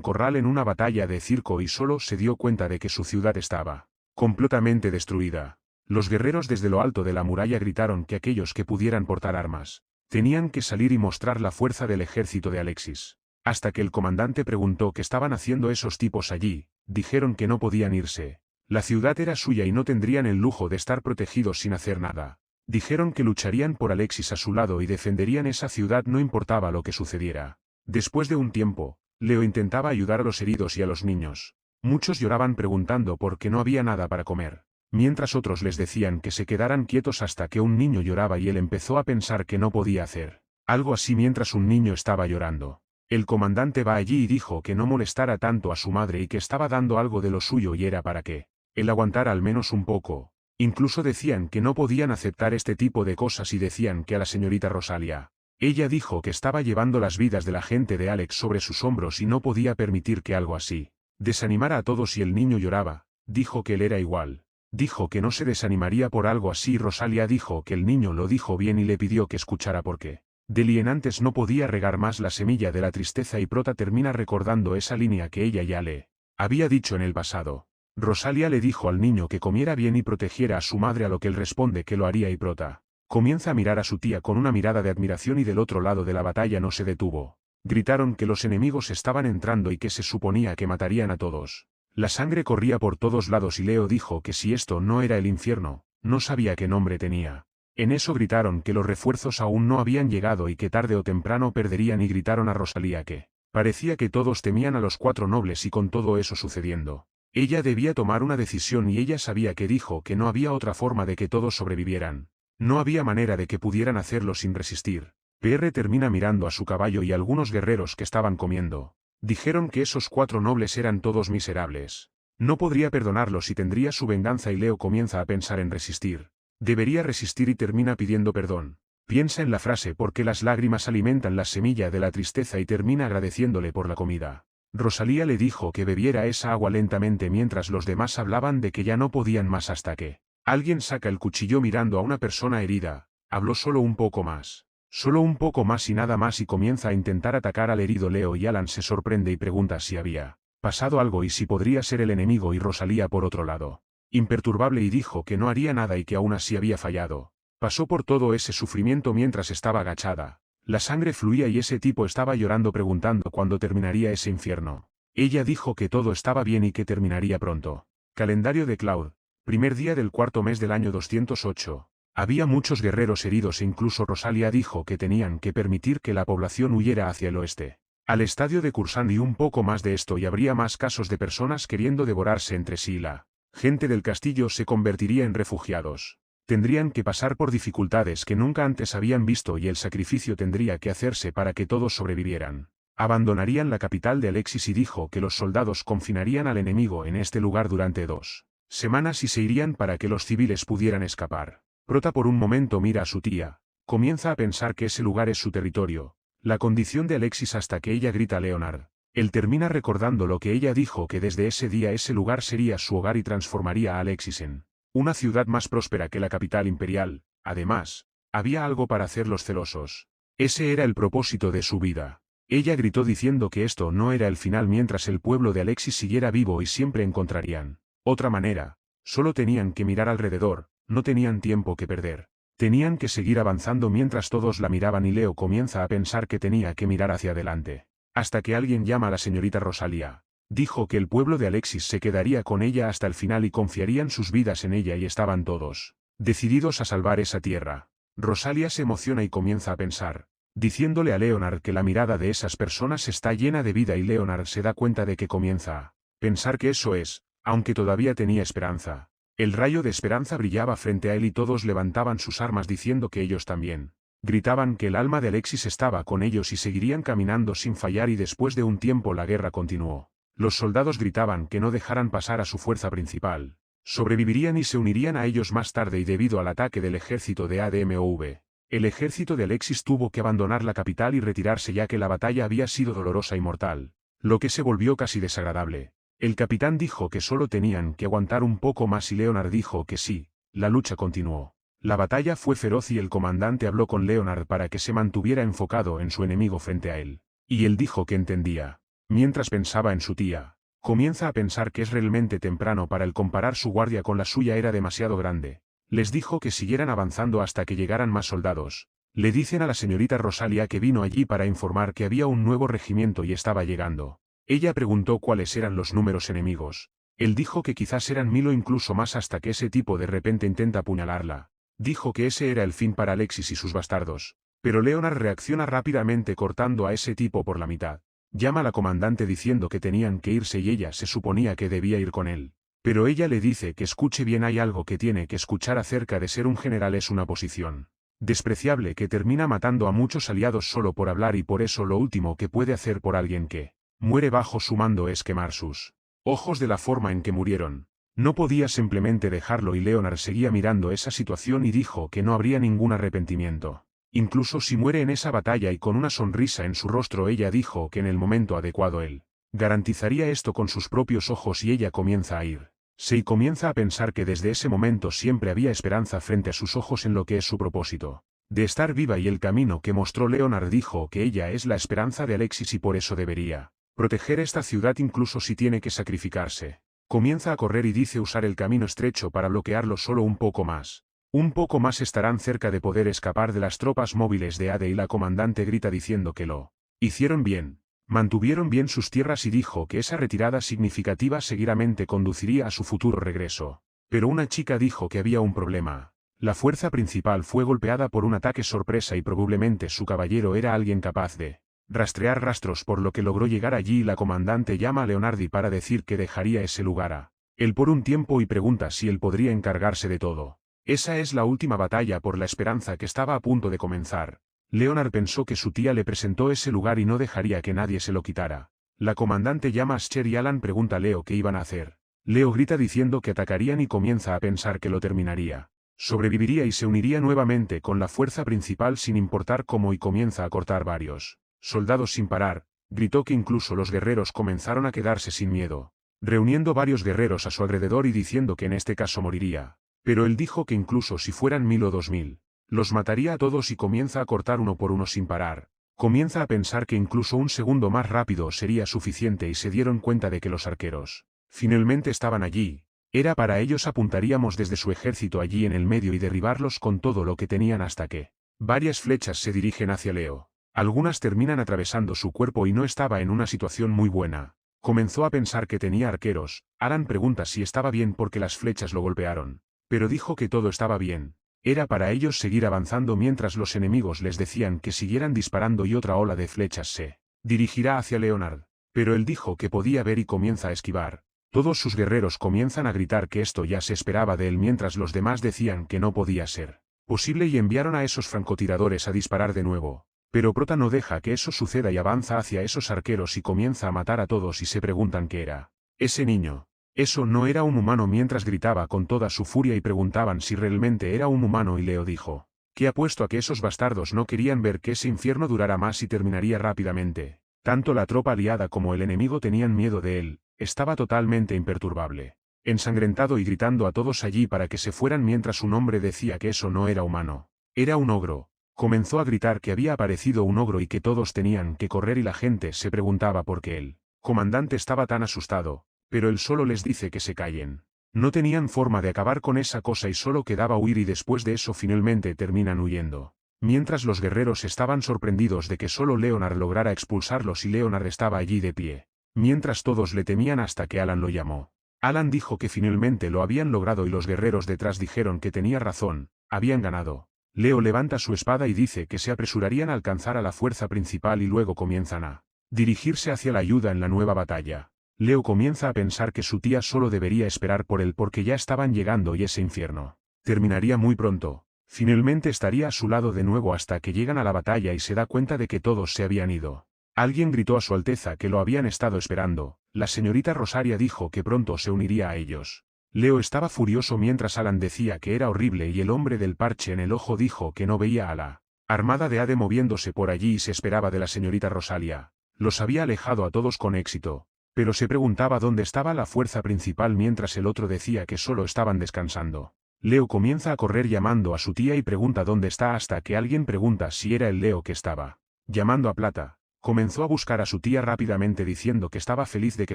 Corral en una batalla de circo y solo se dio cuenta de que su ciudad estaba completamente destruida. Los guerreros desde lo alto de la muralla gritaron que aquellos que pudieran portar armas tenían que salir y mostrar la fuerza del ejército de Alexis. Hasta que el comandante preguntó qué estaban haciendo esos tipos allí, dijeron que no podían irse. La ciudad era suya y no tendrían el lujo de estar protegidos sin hacer nada. Dijeron que lucharían por Alexis a su lado y defenderían esa ciudad no importaba lo que sucediera. Después de un tiempo, Leo intentaba ayudar a los heridos y a los niños. Muchos lloraban preguntando por qué no había nada para comer. Mientras otros les decían que se quedaran quietos hasta que un niño lloraba y él empezó a pensar que no podía hacer algo así mientras un niño estaba llorando. El comandante va allí y dijo que no molestara tanto a su madre y que estaba dando algo de lo suyo y era para que él aguantara al menos un poco. Incluso decían que no podían aceptar este tipo de cosas y decían que a la señorita Rosalia. Ella dijo que estaba llevando las vidas de la gente de Alex sobre sus hombros y no podía permitir que algo así desanimara a todos y el niño lloraba. Dijo que él era igual. Dijo que no se desanimaría por algo así y Rosalia dijo que el niño lo dijo bien y le pidió que escuchara por qué. Delien antes no podía regar más la semilla de la tristeza y Prota termina recordando esa línea que ella ya le había dicho en el pasado. Rosalia le dijo al niño que comiera bien y protegiera a su madre a lo que él responde que lo haría y Prota comienza a mirar a su tía con una mirada de admiración y del otro lado de la batalla no se detuvo. Gritaron que los enemigos estaban entrando y que se suponía que matarían a todos. La sangre corría por todos lados y Leo dijo que si esto no era el infierno, no sabía qué nombre tenía. En eso gritaron que los refuerzos aún no habían llegado y que tarde o temprano perderían y gritaron a Rosalía que parecía que todos temían a los 4 nobles y con todo eso sucediendo. Ella debía tomar una decisión y ella sabía que dijo que no había otra forma de que todos sobrevivieran. No había manera de que pudieran hacerlo sin resistir. PR termina mirando a su caballo y algunos guerreros que estaban comiendo. Dijeron que esos 4 nobles eran todos miserables. No podría perdonarlos y tendría su venganza y Leo comienza a pensar en resistir. Debería resistir y termina pidiendo perdón. Piensa en la frase porque las lágrimas alimentan la semilla de la tristeza y termina agradeciéndole por la comida. Rosalía le dijo que bebiera esa agua lentamente mientras los demás hablaban de que ya no podían más hasta que alguien saca el cuchillo mirando a una persona herida. Habló solo un poco más. Solo un poco más y nada más y comienza a intentar atacar al herido Leo y Alan se sorprende y pregunta si había pasado algo y si podría ser el enemigo y Rosalía por otro lado. Imperturbable y dijo que no haría nada y que aún así había fallado. Pasó por todo ese sufrimiento mientras estaba agachada. La sangre fluía y ese tipo estaba llorando preguntando cuándo terminaría ese infierno. Ella dijo que todo estaba bien y que terminaría pronto. Calendario de Cloud. Primer día del cuarto mes del año 208. Había muchos guerreros heridos e incluso Rosalia dijo que tenían que permitir que la población huyera hacia el oeste. Al estadio de Cursan y un poco más de esto y habría más casos de personas queriendo devorarse entre sí y la gente del castillo se convertiría en refugiados. Tendrían que pasar por dificultades que nunca antes habían visto y el sacrificio tendría que hacerse para que todos sobrevivieran. Abandonarían la capital de Alexis y dijo que los soldados confinarían al enemigo en este lugar durante 2 semanas y se irían para que los civiles pudieran escapar. Prota por un momento mira a su tía. Comienza a pensar que ese lugar es su territorio. La condición de Alexis hasta que ella grita a Leonard. Él termina recordando lo que ella dijo que desde ese día ese lugar sería su hogar y transformaría a Alexis en una ciudad más próspera que la capital imperial. Además, había algo para hacerlos celosos. Ese era el propósito de su vida. Ella gritó diciendo que esto no era el final mientras el pueblo de Alexis siguiera vivo y siempre encontrarían otra manera. Solo tenían que mirar alrededor, no tenían tiempo que perder. Tenían que seguir avanzando mientras todos la miraban y Leo comienza a pensar que tenía que mirar hacia adelante. Hasta que alguien llama a la señorita Rosalia. Dijo que el pueblo de Alexis se quedaría con ella hasta el final y confiarían sus vidas en ella y estaban todos decididos a salvar esa tierra. Rosalia se emociona y comienza a pensar, diciéndole a Leonard que la mirada de esas personas está llena de vida y Leonard se da cuenta de que comienza a pensar que eso es, aunque todavía tenía esperanza. El rayo de esperanza brillaba frente a él y todos levantaban sus armas diciendo que ellos también. Gritaban que el alma de Alexis estaba con ellos y seguirían caminando sin fallar y después de un tiempo la guerra continuó. Los soldados gritaban que no dejaran pasar a su fuerza principal. Sobrevivirían y se unirían a ellos más tarde y debido al ataque del ejército de ADMOV. El ejército de Alexis tuvo que abandonar la capital y retirarse ya que la batalla había sido dolorosa y mortal, lo que se volvió casi desagradable. El capitán dijo que solo tenían que aguantar un poco más y Leonard dijo que sí. La lucha continuó. La batalla fue feroz y el comandante habló con Leonard para que se mantuviera enfocado en su enemigo frente a él. Y él dijo que entendía. Mientras pensaba en su tía, comienza a pensar que es realmente temprano para él comparar su guardia con la suya era demasiado grande. Les dijo que siguieran avanzando hasta que llegaran más soldados. Le dicen a la señorita Rosalia que vino allí para informar que había un nuevo regimiento y estaba llegando. Ella preguntó cuáles eran los números enemigos. Él dijo que quizás eran 1000 o incluso más hasta que ese tipo de repente intenta apuñalarla. Dijo que ese era el fin para Alexis y sus bastardos. Pero Leonard reacciona rápidamente cortando a ese tipo por la mitad. Llama a la comandante diciendo que tenían que irse y ella se suponía que debía ir con él. Pero ella le dice que escuche bien, hay algo que tiene que escuchar acerca de ser un general, es una posición despreciable que termina matando a muchos aliados solo por hablar y por eso lo último que puede hacer por alguien que muere bajo su mando es quemar sus ojos de la forma en que murieron. No podía simplemente dejarlo y Leonard seguía mirando esa situación y dijo que no habría ningún arrepentimiento. Incluso si muere en esa batalla y con una sonrisa en su rostro ella dijo que en el momento adecuado él garantizaría esto con sus propios ojos y ella comienza a ir. Y comienza a pensar que desde ese momento siempre había esperanza frente a sus ojos en lo que es su propósito de estar viva y el camino que mostró Leonard dijo que ella es la esperanza de Alexis y por eso debería proteger esta ciudad incluso si tiene que sacrificarse. Comienza a correr y dice usar el camino estrecho para bloquearlo solo un poco más. Un poco más estarán cerca de poder escapar de las tropas móviles de AD y la comandante grita diciendo que lo hicieron bien. Mantuvieron bien sus tierras y dijo que esa retirada significativa seguramente conduciría a su futuro regreso. Pero una chica dijo que había un problema. La fuerza principal fue golpeada por un ataque sorpresa y probablemente su caballero era alguien capaz de rastrear rastros por lo que logró llegar allí y la comandante llama a Leonardi para decir que dejaría ese lugar a él por un tiempo y pregunta si él podría encargarse de todo. Esa es la última batalla por la esperanza que estaba a punto de comenzar. Leonard pensó que su tía le presentó ese lugar y no dejaría que nadie se lo quitara. La comandante llama a Scher y Alan pregunta a Leo qué iban a hacer. Leo grita diciendo que atacarían y comienza a pensar que lo terminaría. Sobreviviría y se uniría nuevamente con la fuerza principal sin importar cómo y comienza a cortar varios soldados sin parar. Gritó que incluso los guerreros comenzaron a quedarse sin miedo, reuniendo varios guerreros a su alrededor y diciendo que en este caso moriría. Pero él dijo que incluso si fueran 1000 o 2000, los mataría a todos y comienza a cortar uno por uno sin parar. Comienza a pensar que incluso un segundo más rápido sería suficiente y se dieron cuenta de que los arqueros finalmente estaban allí. Era para ellos apuntaríamos desde su ejército allí en el medio y derribarlos con todo lo que tenían hasta que varias flechas se dirigen hacia Leo. Algunas terminan atravesando su cuerpo y no estaba en una situación muy buena. Comenzó a pensar que tenía arqueros. Alan pregunta si estaba bien porque las flechas lo golpearon. Pero dijo que todo estaba bien. Era para ellos seguir avanzando mientras los enemigos les decían que siguieran disparando y otra ola de flechas se dirigirá hacia Leonard. Pero él dijo que podía ver y comienza a esquivar. Todos sus guerreros comienzan a gritar que esto ya se esperaba de él mientras los demás decían que no podía ser posible y enviaron a esos francotiradores a disparar de nuevo. Pero Prota no deja que eso suceda y avanza hacia esos arqueros y comienza a matar a todos y se preguntan qué era ese niño. Eso no era un humano mientras gritaba con toda su furia y preguntaban si realmente era un humano y Leo dijo que apuesto a que esos bastardos no querían ver que ese infierno durara más y terminaría rápidamente. Tanto la tropa aliada como el enemigo tenían miedo de él, estaba totalmente imperturbable. Ensangrentado y gritando a todos allí para que se fueran mientras un hombre decía que eso no era humano. Era un ogro. Comenzó a gritar que había aparecido un ogro y que todos tenían que correr y la gente se preguntaba por qué el comandante estaba tan asustado, pero él solo les dice que se callen. No tenían forma de acabar con esa cosa y solo quedaba huir y después de eso finalmente terminan huyendo. Mientras los guerreros estaban sorprendidos de que solo Leonard lograra expulsarlos y Leonard estaba allí de pie. Mientras todos le temían hasta que Alan lo llamó. Alan dijo que finalmente lo habían logrado y los guerreros detrás dijeron que tenía razón, habían ganado. Leo levanta su espada y dice que se apresurarían a alcanzar a la fuerza principal y luego comienzan a dirigirse hacia la ayuda en la nueva batalla. Leo comienza a pensar que su tía solo debería esperar por él porque ya estaban llegando y ese infierno terminaría muy pronto. Finalmente estaría a su lado de nuevo hasta que llegan a la batalla y se da cuenta de que todos se habían ido. Alguien gritó a su Alteza que lo habían estado esperando. La señorita Rosaria dijo que pronto se uniría a ellos. Leo estaba furioso mientras Alan decía que era horrible y el hombre del parche en el ojo dijo que no veía a la armada de Ade moviéndose por allí y se esperaba de la señorita Rosalia. Los había alejado a todos con éxito, pero se preguntaba dónde estaba la fuerza principal mientras el otro decía que solo estaban descansando. Leo comienza a correr llamando a su tía y pregunta dónde está hasta que alguien pregunta si era el Leo que estaba llamando a Plata. Comenzó a buscar a su tía rápidamente diciendo que estaba feliz de que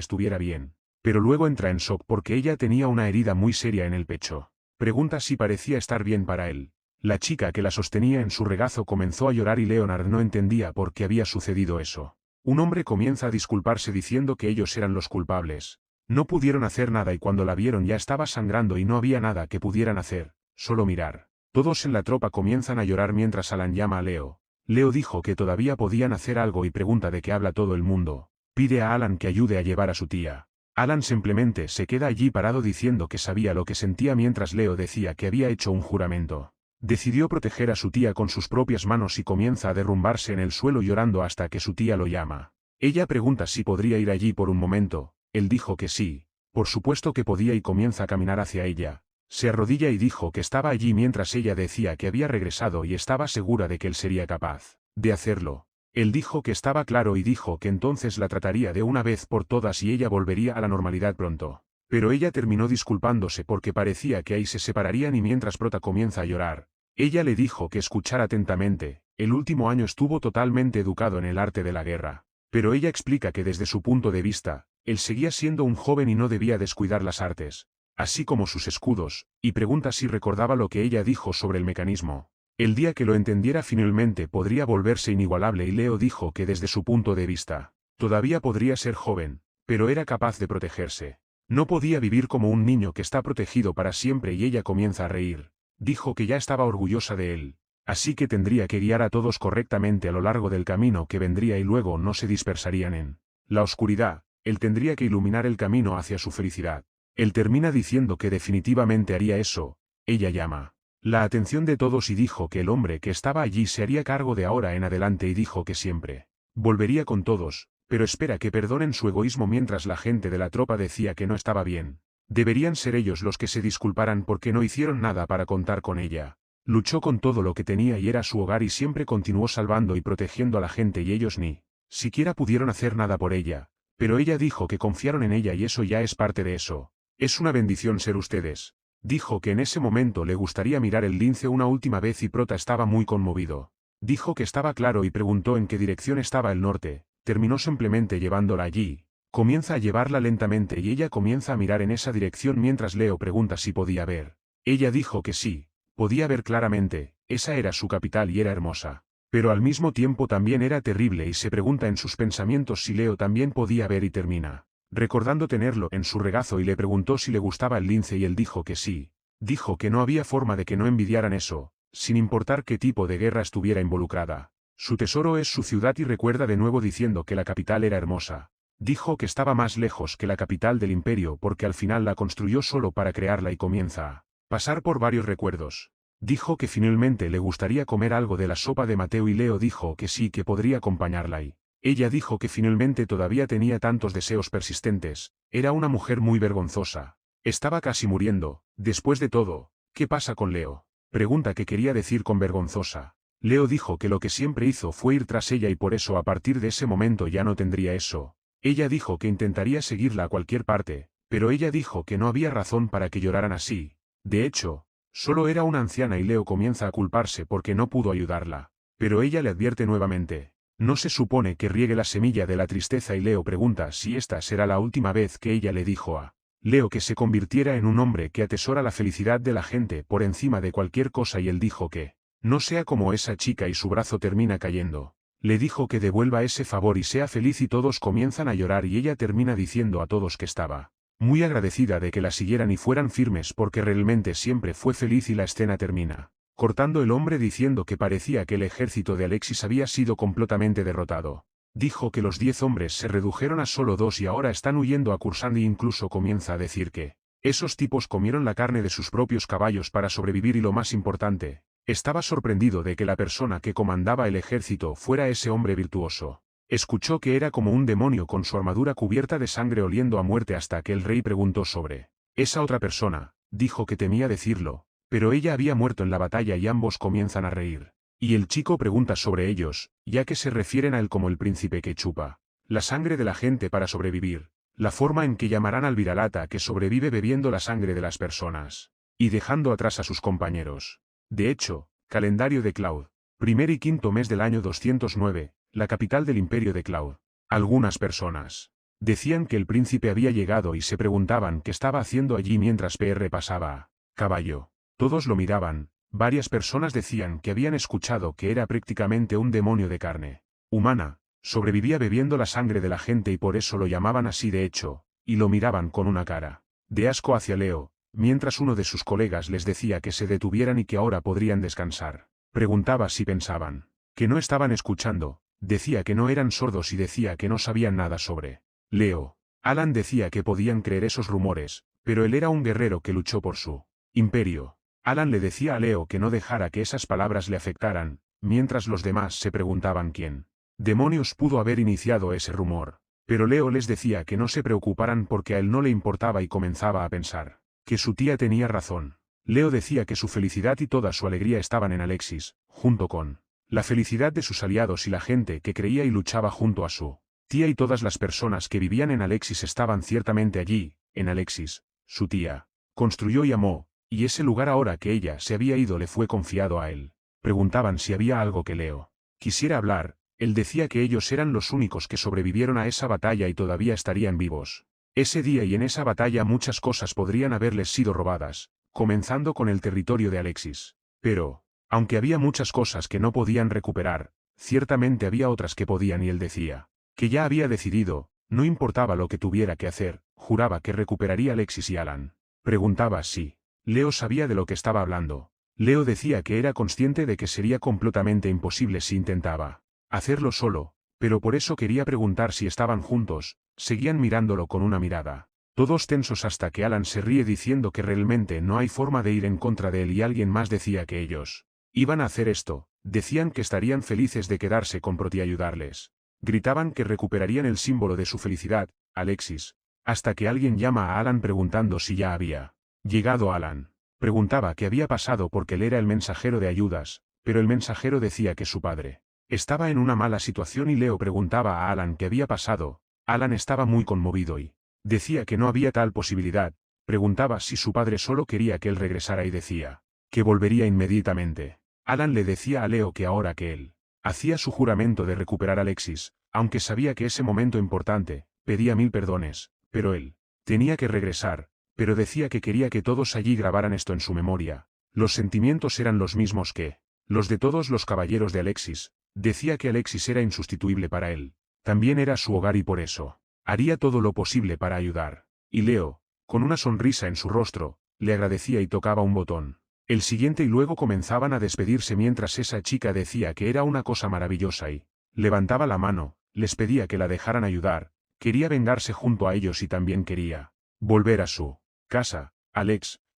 estuviera bien, pero luego entra en shock porque ella tenía una herida muy seria en el pecho. Pregunta si parecía estar bien para él. La chica que la sostenía en su regazo comenzó a llorar y Leonard no entendía por qué había sucedido eso. Un hombre comienza a disculparse diciendo que ellos eran los culpables. No pudieron hacer nada y cuando la vieron ya estaba sangrando y no había nada que pudieran hacer, solo mirar. Todos en la tropa comienzan a llorar mientras Alan llama a Leo. Leo dijo que todavía podían hacer algo y pregunta de qué habla todo el mundo. Pide a Alan que ayude a llevar a su tía. Alan simplemente se queda allí parado diciendo que sabía lo que sentía mientras Leo decía que había hecho un juramento. Decidió proteger a su tía con sus propias manos y comienza a derrumbarse en el suelo llorando hasta que su tía lo llama. Ella pregunta si podría ir allí por un momento. Él dijo que sí, por supuesto que podía y comienza a caminar hacia ella. Se arrodilla y dijo que estaba allí mientras ella decía que había regresado y estaba segura de que él sería capaz de hacerlo. Él dijo que estaba claro y dijo que entonces la trataría de una vez por todas y ella volvería a la normalidad pronto. Pero ella terminó disculpándose porque parecía que ahí se separarían y mientras Prota comienza a llorar. Ella le dijo que escuchara atentamente. El último año estuvo totalmente educado en el arte de la guerra. Pero ella explica que desde su punto de vista, él seguía siendo un joven y no debía descuidar las artes, así como sus escudos, y pregunta si recordaba lo que ella dijo sobre el mecanismo. El día que lo entendiera finalmente podría volverse inigualable y Leo dijo que desde su punto de vista, todavía podría ser joven, pero era capaz de protegerse. No podía vivir como un niño que está protegido para siempre y ella comienza a reír. Dijo que ya estaba orgullosa de él, así que tendría que guiar a todos correctamente a lo largo del camino que vendría y luego no se dispersarían en la oscuridad. Él tendría que iluminar el camino hacia su felicidad. Él termina diciendo que definitivamente haría eso. Ella llama la atención de todos y dijo que el hombre que estaba allí se haría cargo de ahora en adelante y dijo que siempre volvería con todos, pero espera que perdonen su egoísmo mientras la gente de la tropa decía que no estaba bien. Deberían ser ellos los que se disculparan porque no hicieron nada para contar con ella. Luchó con todo lo que tenía y era su hogar y siempre continuó salvando y protegiendo a la gente y ellos ni siquiera pudieron hacer nada por ella. Pero ella dijo que confiaron en ella y eso ya es parte de eso. Es una bendición ser ustedes. Dijo que en ese momento le gustaría mirar el lince una última vez y Prota estaba muy conmovido. Dijo que estaba claro y preguntó en qué dirección estaba el norte. Terminó simplemente llevándola allí. Comienza a llevarla lentamente y ella comienza a mirar en esa dirección mientras Leo pregunta si podía ver. Ella dijo que sí, podía ver claramente, esa era su capital y era hermosa. Pero al mismo tiempo también era terrible y se pregunta en sus pensamientos si Leo también podía ver y termina recordando tenerlo en su regazo, y le preguntó si le gustaba el lince y él dijo que sí. Dijo que no había forma de que no envidiaran eso, sin importar qué tipo de guerra estuviera involucrada. Su tesoro es su ciudad y recuerda de nuevo diciendo que la capital era hermosa. Dijo que estaba más lejos que la capital del imperio porque al final la construyó solo para crearla y comienza a pasar por varios recuerdos. Dijo que finalmente le gustaría comer algo de la sopa de Mateo y Leo dijo que sí, que podría acompañarla y ella dijo que finalmente todavía tenía tantos deseos persistentes, era una mujer muy vergonzosa. Estaba casi muriendo. Después de todo, ¿qué pasa con Leo? Pregunta qué quería decir con vergonzosa. Leo dijo que lo que siempre hizo fue ir tras ella y por eso a partir de ese momento ya no tendría eso. Ella dijo que intentaría seguirla a cualquier parte, pero ella dijo que no había razón para que lloraran así. De hecho, solo era una anciana y Leo comienza a culparse porque no pudo ayudarla. Pero ella le advierte nuevamente. ¿No se supone que riegue la semilla de la tristeza? Y Leo pregunta si esta será la última vez que ella le dijo a Leo que se convirtiera en un hombre que atesora la felicidad de la gente por encima de cualquier cosa y él dijo que no sea como esa chica y su brazo termina cayendo. Le dijo que devuelva ese favor y sea feliz y todos comienzan a llorar y ella termina diciendo a todos que estaba muy agradecida de que la siguieran y fueran firmes porque realmente siempre fue feliz y la escena termina cortando el hombre diciendo que parecía que el ejército de Alexis había sido completamente derrotado. Dijo que los 10 hombres se redujeron a solo 2 y ahora están huyendo a Kursand e incluso comienza a decir que esos tipos comieron la carne de sus propios caballos para sobrevivir y lo más importante, estaba sorprendido de que la persona que comandaba el ejército fuera ese hombre virtuoso. Escuchó que era como un demonio con su armadura cubierta de sangre oliendo a muerte hasta que el rey preguntó sobre esa otra persona, dijo que temía decirlo, pero ella había muerto en la batalla y ambos comienzan a reír. Y el chico pregunta sobre ellos, ya que se refieren a él como el príncipe que chupa la sangre de la gente para sobrevivir, la forma en que llamarán al viralata que sobrevive bebiendo la sangre de las personas, y dejando atrás a sus compañeros. De hecho, calendario de Cloud, primer y quinto mes del año 209, la capital del imperio de Cloud. Algunas personas decían que el príncipe había llegado y se preguntaban qué estaba haciendo allí mientras PR pasaba a caballo. Todos lo miraban. Varias personas decían que habían escuchado que era prácticamente un demonio de carne humana, sobrevivía bebiendo la sangre de la gente y por eso lo llamaban así de hecho, y lo miraban con una cara de asco hacia Leo, mientras uno de sus colegas les decía que se detuvieran y que ahora podrían descansar. Preguntaba si pensaban que no estaban escuchando, decía que no eran sordos y decía que no sabían nada sobre Leo. Alan decía que podían creer esos rumores, pero él era un guerrero que luchó por su imperio. Alan le decía a Leo que no dejara que esas palabras le afectaran, mientras los demás se preguntaban quién demonios pudo haber iniciado ese rumor. Pero Leo les decía que no se preocuparan porque a él no le importaba y comenzaba a pensar que su tía tenía razón. Leo decía que su felicidad y toda su alegría estaban en Alexis, junto con la felicidad de sus aliados y la gente que creía y luchaba junto a su tía y todas las personas que vivían en Alexis estaban ciertamente allí, en Alexis, su tía. Construyó y amó. Y ese lugar ahora que ella se había ido le fue confiado a él. Preguntaban si había algo que Leo quisiera hablar, él decía que ellos eran los únicos que sobrevivieron a esa batalla y todavía estarían vivos. Ese día y en esa batalla muchas cosas podrían haberles sido robadas, comenzando con el territorio de Alexis. Pero, aunque había muchas cosas que no podían recuperar, ciertamente había otras que podían y él decía que ya había decidido, no importaba lo que tuviera que hacer, juraba que recuperaría a Alexis y Alan. Preguntaba si Leo sabía de lo que estaba hablando. Leo decía que era consciente de que sería completamente imposible si intentaba hacerlo solo, pero por eso quería preguntar si estaban juntos. Seguían mirándolo con una mirada todos tensos hasta que Alan se ríe diciendo que realmente no hay forma de ir en contra de él y alguien más decía que ellos iban a hacer esto, decían que estarían felices de quedarse con Prot y ayudarles. Gritaban que recuperarían el símbolo de su felicidad, Alexis, hasta que alguien llama a Alan preguntando si ya había llegado. Alan preguntaba qué había pasado porque él era el mensajero de ayudas, pero el mensajero decía que su padre estaba en una mala situación y Leo preguntaba a Alan qué había pasado. Alan estaba muy conmovido y decía que no había tal posibilidad, preguntaba si su padre solo quería que él regresara y decía que volvería inmediatamente. Alan le decía a Leo que ahora que él hacía su juramento de recuperar a Alexis, aunque sabía que ese momento importante, pedía 1000 perdones, pero él tenía que regresar, pero decía que quería que todos allí grabaran esto en su memoria. Los sentimientos eran los mismos que los de todos los caballeros de Alexis, decía que Alexis era insustituible para él. También era su hogar y por eso Haría todo lo posible para ayudar. Y Leo, con una sonrisa en su rostro, le agradecía y tocaba un botón. El siguiente y luego comenzaban a despedirse mientras esa chica decía que era una cosa maravillosa y levantaba la mano, les pedía que la dejaran ayudar, quería vengarse junto a ellos y también quería volver a su casa.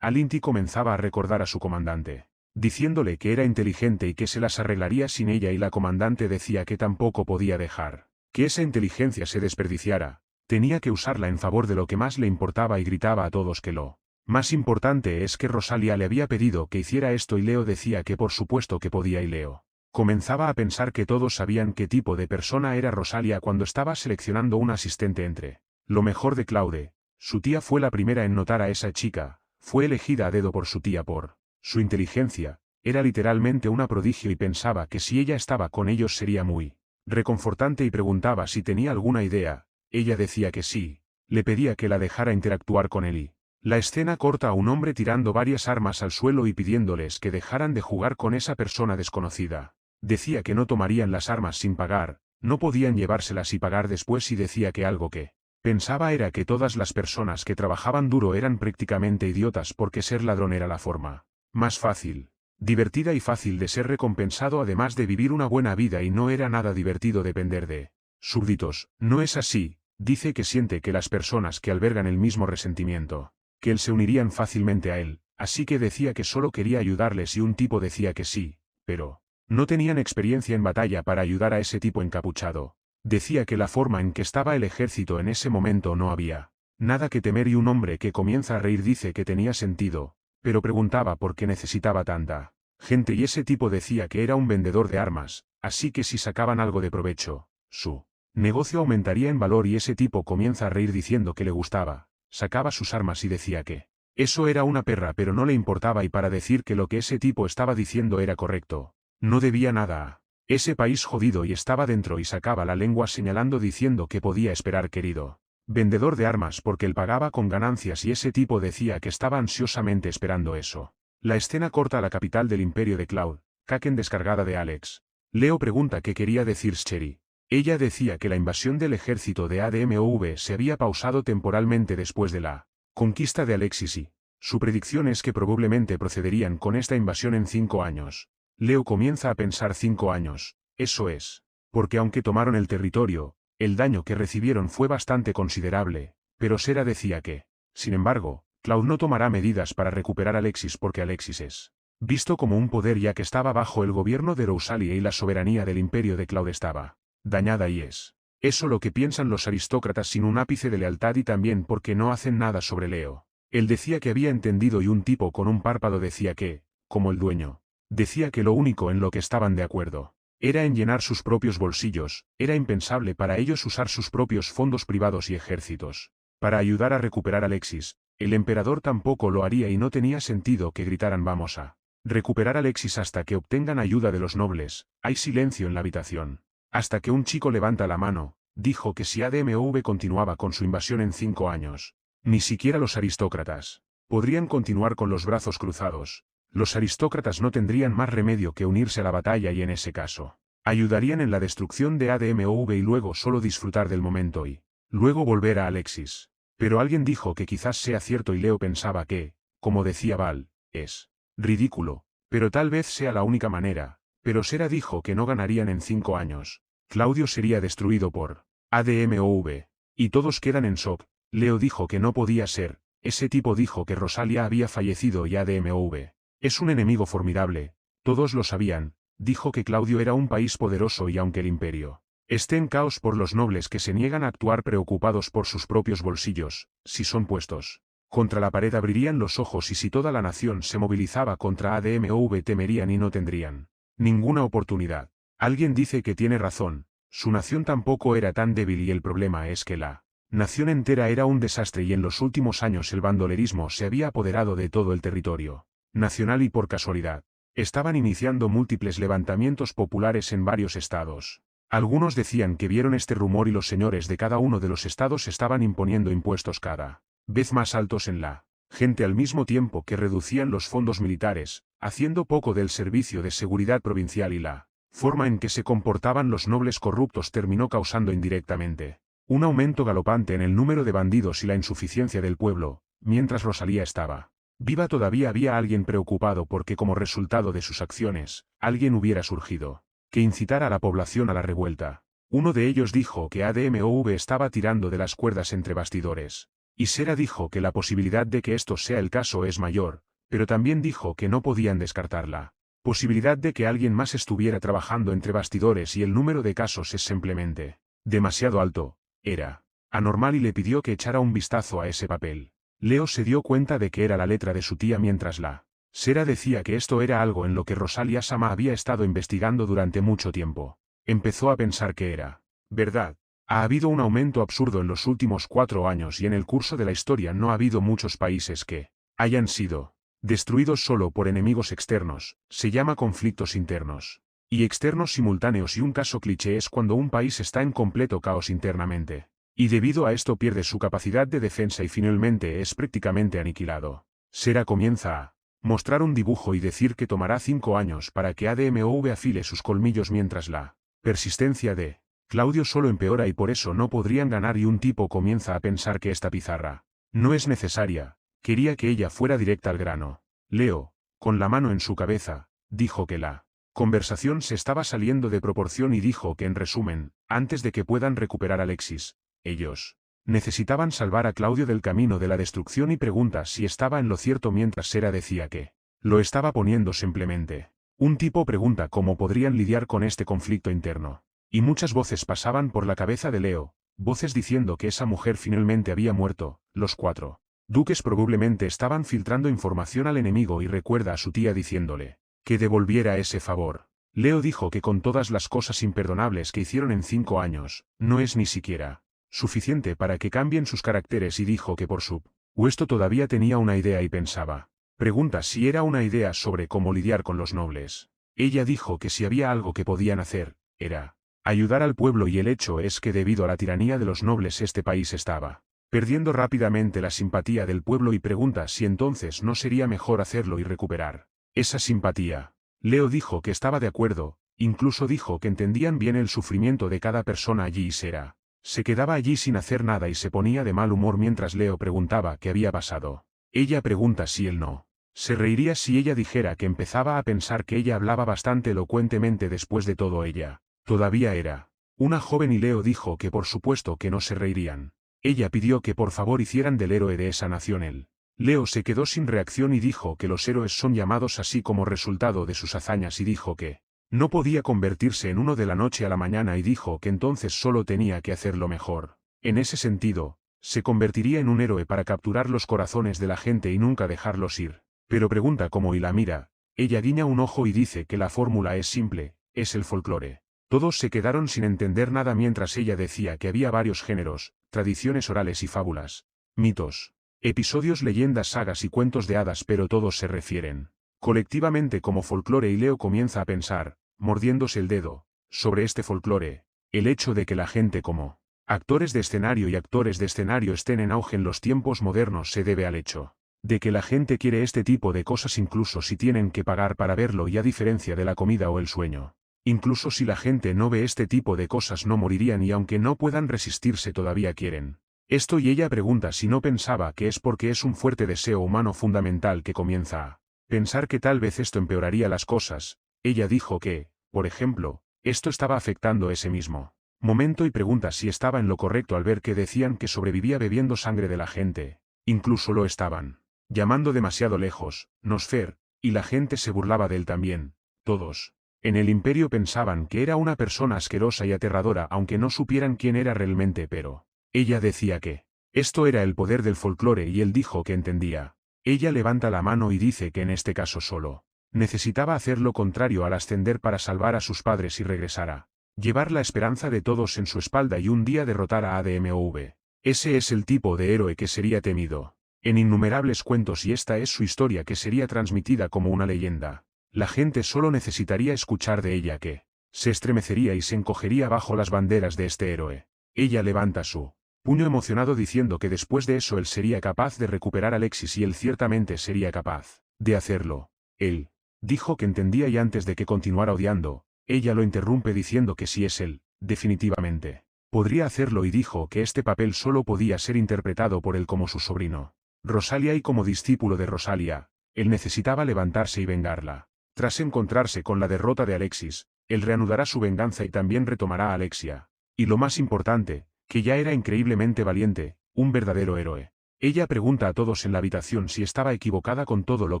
Alinti comenzaba a recordar a su comandante, diciéndole que era inteligente y que se las arreglaría sin ella y la comandante decía que tampoco podía dejar que esa inteligencia se desperdiciara, tenía que usarla en favor de lo que más le importaba y gritaba a todos que lo más importante es que Rosalia le había pedido que hiciera esto y Leo decía que por supuesto que podía y Leo comenzaba a pensar que todos sabían qué tipo de persona era Rosalia cuando estaba seleccionando un asistente entre lo mejor de Claude. Su tía fue la primera en notar a esa chica, fue elegida a dedo por su tía por su inteligencia, era literalmente una prodigio y pensaba que si ella estaba con ellos sería muy reconfortante y preguntaba si tenía alguna idea, ella decía que sí, le pedía que la dejara interactuar con él y la escena corta a un hombre tirando varias armas al suelo y pidiéndoles que dejaran de jugar con esa persona desconocida. Decía que no tomarían las armas sin pagar, no podían llevárselas y pagar después y decía que algo que pensaba era que todas las personas que trabajaban duro eran prácticamente idiotas porque ser ladrón era la forma más fácil, divertida y fácil de ser recompensado además de vivir una buena vida y no era nada divertido depender de súbditos. No es así, dice que siente que las personas que albergan el mismo resentimiento que él se unirían fácilmente a él, así que decía que solo quería ayudarles y un tipo decía que sí, pero no tenían experiencia en batalla para ayudar a ese tipo encapuchado. Decía que la forma en que estaba el ejército en ese momento no había nada que temer y un hombre que comienza a reír dice que tenía sentido, pero preguntaba por qué necesitaba tanta gente y ese tipo decía que era un vendedor de armas, así que si sacaban algo de provecho, su negocio aumentaría en valor y ese tipo comienza a reír diciendo que le gustaba. Sacaba sus armas y decía que eso era una perra pero no le importaba y para decir que lo que ese tipo estaba diciendo era correcto, no debía nada a ese país jodido y estaba dentro y sacaba la lengua señalando diciendo que podía esperar querido vendedor de armas porque él pagaba con ganancias y ese tipo decía que estaba ansiosamente esperando eso. La escena corta a la capital del imperio de Cloud, Kaken descargada de Alex. Leo pregunta qué quería decir Sherry. Ella decía que la invasión del ejército de ADMOV se había pausado temporalmente después de la conquista de Alexis y su predicción es que probablemente procederían con esta invasión en 5 años. Leo comienza a pensar 5 años, eso es, porque aunque tomaron el territorio, el daño que recibieron fue bastante considerable, pero Sera decía que, sin embargo, Cloud no tomará medidas para recuperar a Alexis porque Alexis es visto como un poder ya que estaba bajo el gobierno de Rosalia y la soberanía del imperio de Cloud estaba dañada y es eso lo que piensan los aristócratas sin un ápice de lealtad y también porque no hacen nada sobre Leo. Él decía que había entendido y un tipo con un párpado decía que, como el dueño, decía que lo único en lo que estaban de acuerdo era en llenar sus propios bolsillos, era impensable para ellos usar sus propios fondos privados y ejércitos para ayudar a recuperar a Alexis. El emperador tampoco lo haría y no tenía sentido que gritaran vamos a recuperar a Alexis hasta que obtengan ayuda de los nobles. Hay silencio en la habitación. Hasta que un chico levanta la mano, dijo que si ADMOV continuaba con su invasión en 5 años, ni siquiera los aristócratas podrían continuar con los brazos cruzados. Los aristócratas no tendrían más remedio que unirse a la batalla y en ese caso, ayudarían en la destrucción de ADMOV y luego solo disfrutar del momento y luego volver a Alexis. Pero alguien dijo que quizás sea cierto y Leo pensaba que, como decía Val, es ridículo, pero tal vez sea la única manera. Pero Sera dijo que no ganarían en 5 años. Claudio sería destruido por ADMOV. Y todos quedan en shock. Leo dijo que no podía ser. Ese tipo dijo que Rosalia había fallecido y ADMOV es un enemigo formidable. Todos lo sabían. Dijo que Claudio era un país poderoso y aunque el imperio esté en caos por los nobles que se niegan a actuar preocupados por sus propios bolsillos, si son puestos contra la pared abrirían los ojos y si toda la nación se movilizaba contra ADMOV temerían y no tendrían ninguna oportunidad. Alguien dice que tiene razón, su nación tampoco era tan débil y el problema es que la nación entera era un desastre y en los últimos años el bandolerismo se había apoderado de todo el territorio nacional y por casualidad, estaban iniciando múltiples levantamientos populares en varios estados. Algunos decían que vieron este rumor y los señores de cada uno de los estados estaban imponiendo impuestos cada vez más altos en la gente al mismo tiempo que reducían los fondos militares, haciendo poco del servicio de seguridad provincial y la forma en que se comportaban los nobles corruptos terminó causando indirectamente un aumento galopante en el número de bandidos y la insuficiencia del pueblo. Mientras Rosalía estaba viva todavía había alguien preocupado porque como resultado de sus acciones, alguien hubiera surgido que incitara a la población a la revuelta. Uno de ellos dijo que ADMOV estaba tirando de las cuerdas entre bastidores. Y Sera dijo que la posibilidad de que esto sea el caso es mayor, pero también dijo que no podían descartarla posibilidad de que alguien más estuviera trabajando entre bastidores y el número de casos es simplemente demasiado alto. Era anormal y le pidió que echara un vistazo a ese papel. Leo se dio cuenta de que era la letra de su tía mientras la Sera decía que esto era algo en lo que Rosalía Sama había estado investigando durante mucho tiempo. Empezó a pensar que era verdad. Ha habido un aumento absurdo en los últimos 4 años y en el curso de la historia no ha habido muchos países que hayan sido destruidos solo por enemigos externos, se llama conflictos internos y externos simultáneos y un caso cliché es cuando un país está en completo caos internamente. Y debido a esto pierde su capacidad de defensa y finalmente es prácticamente aniquilado. Sera comienza a mostrar un dibujo y decir que tomará 5 años para que ADMOV afile sus colmillos mientras la persistencia de Claudio solo empeora y por eso no podrían ganar y un tipo comienza a pensar que esta pizarra no es necesaria. Quería que ella fuera directa al grano. Leo, con la mano en su cabeza, dijo que la conversación se estaba saliendo de proporción y dijo que en resumen, antes de que puedan recuperar a Alexis, ellos necesitaban salvar a Claudio del camino de la destrucción y pregunta si estaba en lo cierto mientras Sera decía que lo estaba poniendo simplemente. Un tipo pregunta cómo podrían lidiar con este conflicto interno. Y muchas voces pasaban por la cabeza de Leo, voces diciendo que esa mujer finalmente había muerto, los 4 duques probablemente estaban filtrando información al enemigo y recuerda a su tía diciéndole que devolviera ese favor. Leo dijo que con todas las cosas imperdonables que hicieron en 5 años, no es ni siquiera suficiente para que cambien sus caracteres y dijo que por supuesto todavía tenía una idea y pensaba. Pregunta si era una idea sobre cómo lidiar con los nobles. Ella dijo que si había algo que podían hacer, era ayudar al pueblo y el hecho es que debido a la tiranía de los nobles este país estaba perdiendo rápidamente la simpatía del pueblo y pregunta si entonces no sería mejor hacerlo y recuperar esa simpatía. Leo dijo que estaba de acuerdo, incluso dijo que entendían bien el sufrimiento de cada persona allí y Sera se quedaba allí sin hacer nada y se ponía de mal humor mientras Leo preguntaba qué había pasado. Ella pregunta si él no se reiría si ella dijera que empezaba a pensar que ella hablaba bastante elocuentemente después de todo ella todavía era una joven y Leo dijo que por supuesto que no se reirían. Ella pidió que por favor hicieran del héroe de esa nación él. Leo se quedó sin reacción y dijo que los héroes son llamados así como resultado de sus hazañas y dijo que no podía convertirse en uno de la noche a la mañana y dijo que entonces solo tenía que hacerlo mejor. En ese sentido, se convertiría en un héroe para capturar los corazones de la gente y nunca dejarlos ir. Pero pregunta cómo y la mira, ella guiña un ojo y dice que la fórmula es simple, es el folclore. Todos se quedaron sin entender nada mientras ella decía que había varios géneros, tradiciones orales y fábulas, mitos, episodios, leyendas, sagas y cuentos de hadas, pero todos se refieren colectivamente como folclore y Leo comienza a pensar, mordiéndose el dedo, sobre este folclore, el hecho de que la gente como actores de escenario y actores de escenario estén en auge en los tiempos modernos se debe al hecho de que la gente quiere este tipo de cosas incluso si tienen que pagar para verlo y a diferencia de la comida o el sueño. Incluso si la gente no ve este tipo de cosas no morirían y aunque no puedan resistirse todavía quieren esto y ella pregunta si no pensaba que es porque es un fuerte deseo humano fundamental que comienza a pensar que tal vez esto empeoraría las cosas. Ella dijo que, por ejemplo, esto estaba afectando ese mismo momento y pregunta si estaba en lo correcto al ver que decían que sobrevivía bebiendo sangre de la gente, incluso lo estaban llamando demasiado lejos, Nosfer, y la gente se burlaba de él también, todos. En el imperio pensaban que era una persona asquerosa y aterradora aunque no supieran quién era realmente pero ella decía que esto era el poder del folclore y él dijo que entendía. Ella levanta la mano y dice que en este caso solo necesitaba hacer lo contrario al ascender para salvar a sus padres y regresar a llevar la esperanza de todos en su espalda y un día derrotar a ADMOV. Ese es el tipo de héroe que sería temido en innumerables cuentos y esta es su historia que sería transmitida como una leyenda. La gente solo necesitaría escuchar de ella que se estremecería y se encogería bajo las banderas de este héroe. Ella levanta su puño emocionado diciendo que después de eso él sería capaz de recuperar a Alexis y él ciertamente sería capaz de hacerlo. Él dijo que entendía y antes de que continuara odiando, ella lo interrumpe diciendo que sí es él, definitivamente. podría hacerlo y dijo que este papel solo podía ser interpretado por él como su sobrino. Rosalia y como discípulo de Rosalia, él necesitaba levantarse y vengarla. Tras encontrarse con la derrota de Alexis, él reanudará su venganza y también retomará a Alexia. Y lo más importante, que ya era increíblemente valiente, un verdadero héroe. Ella pregunta a todos en la habitación si estaba equivocada con todo lo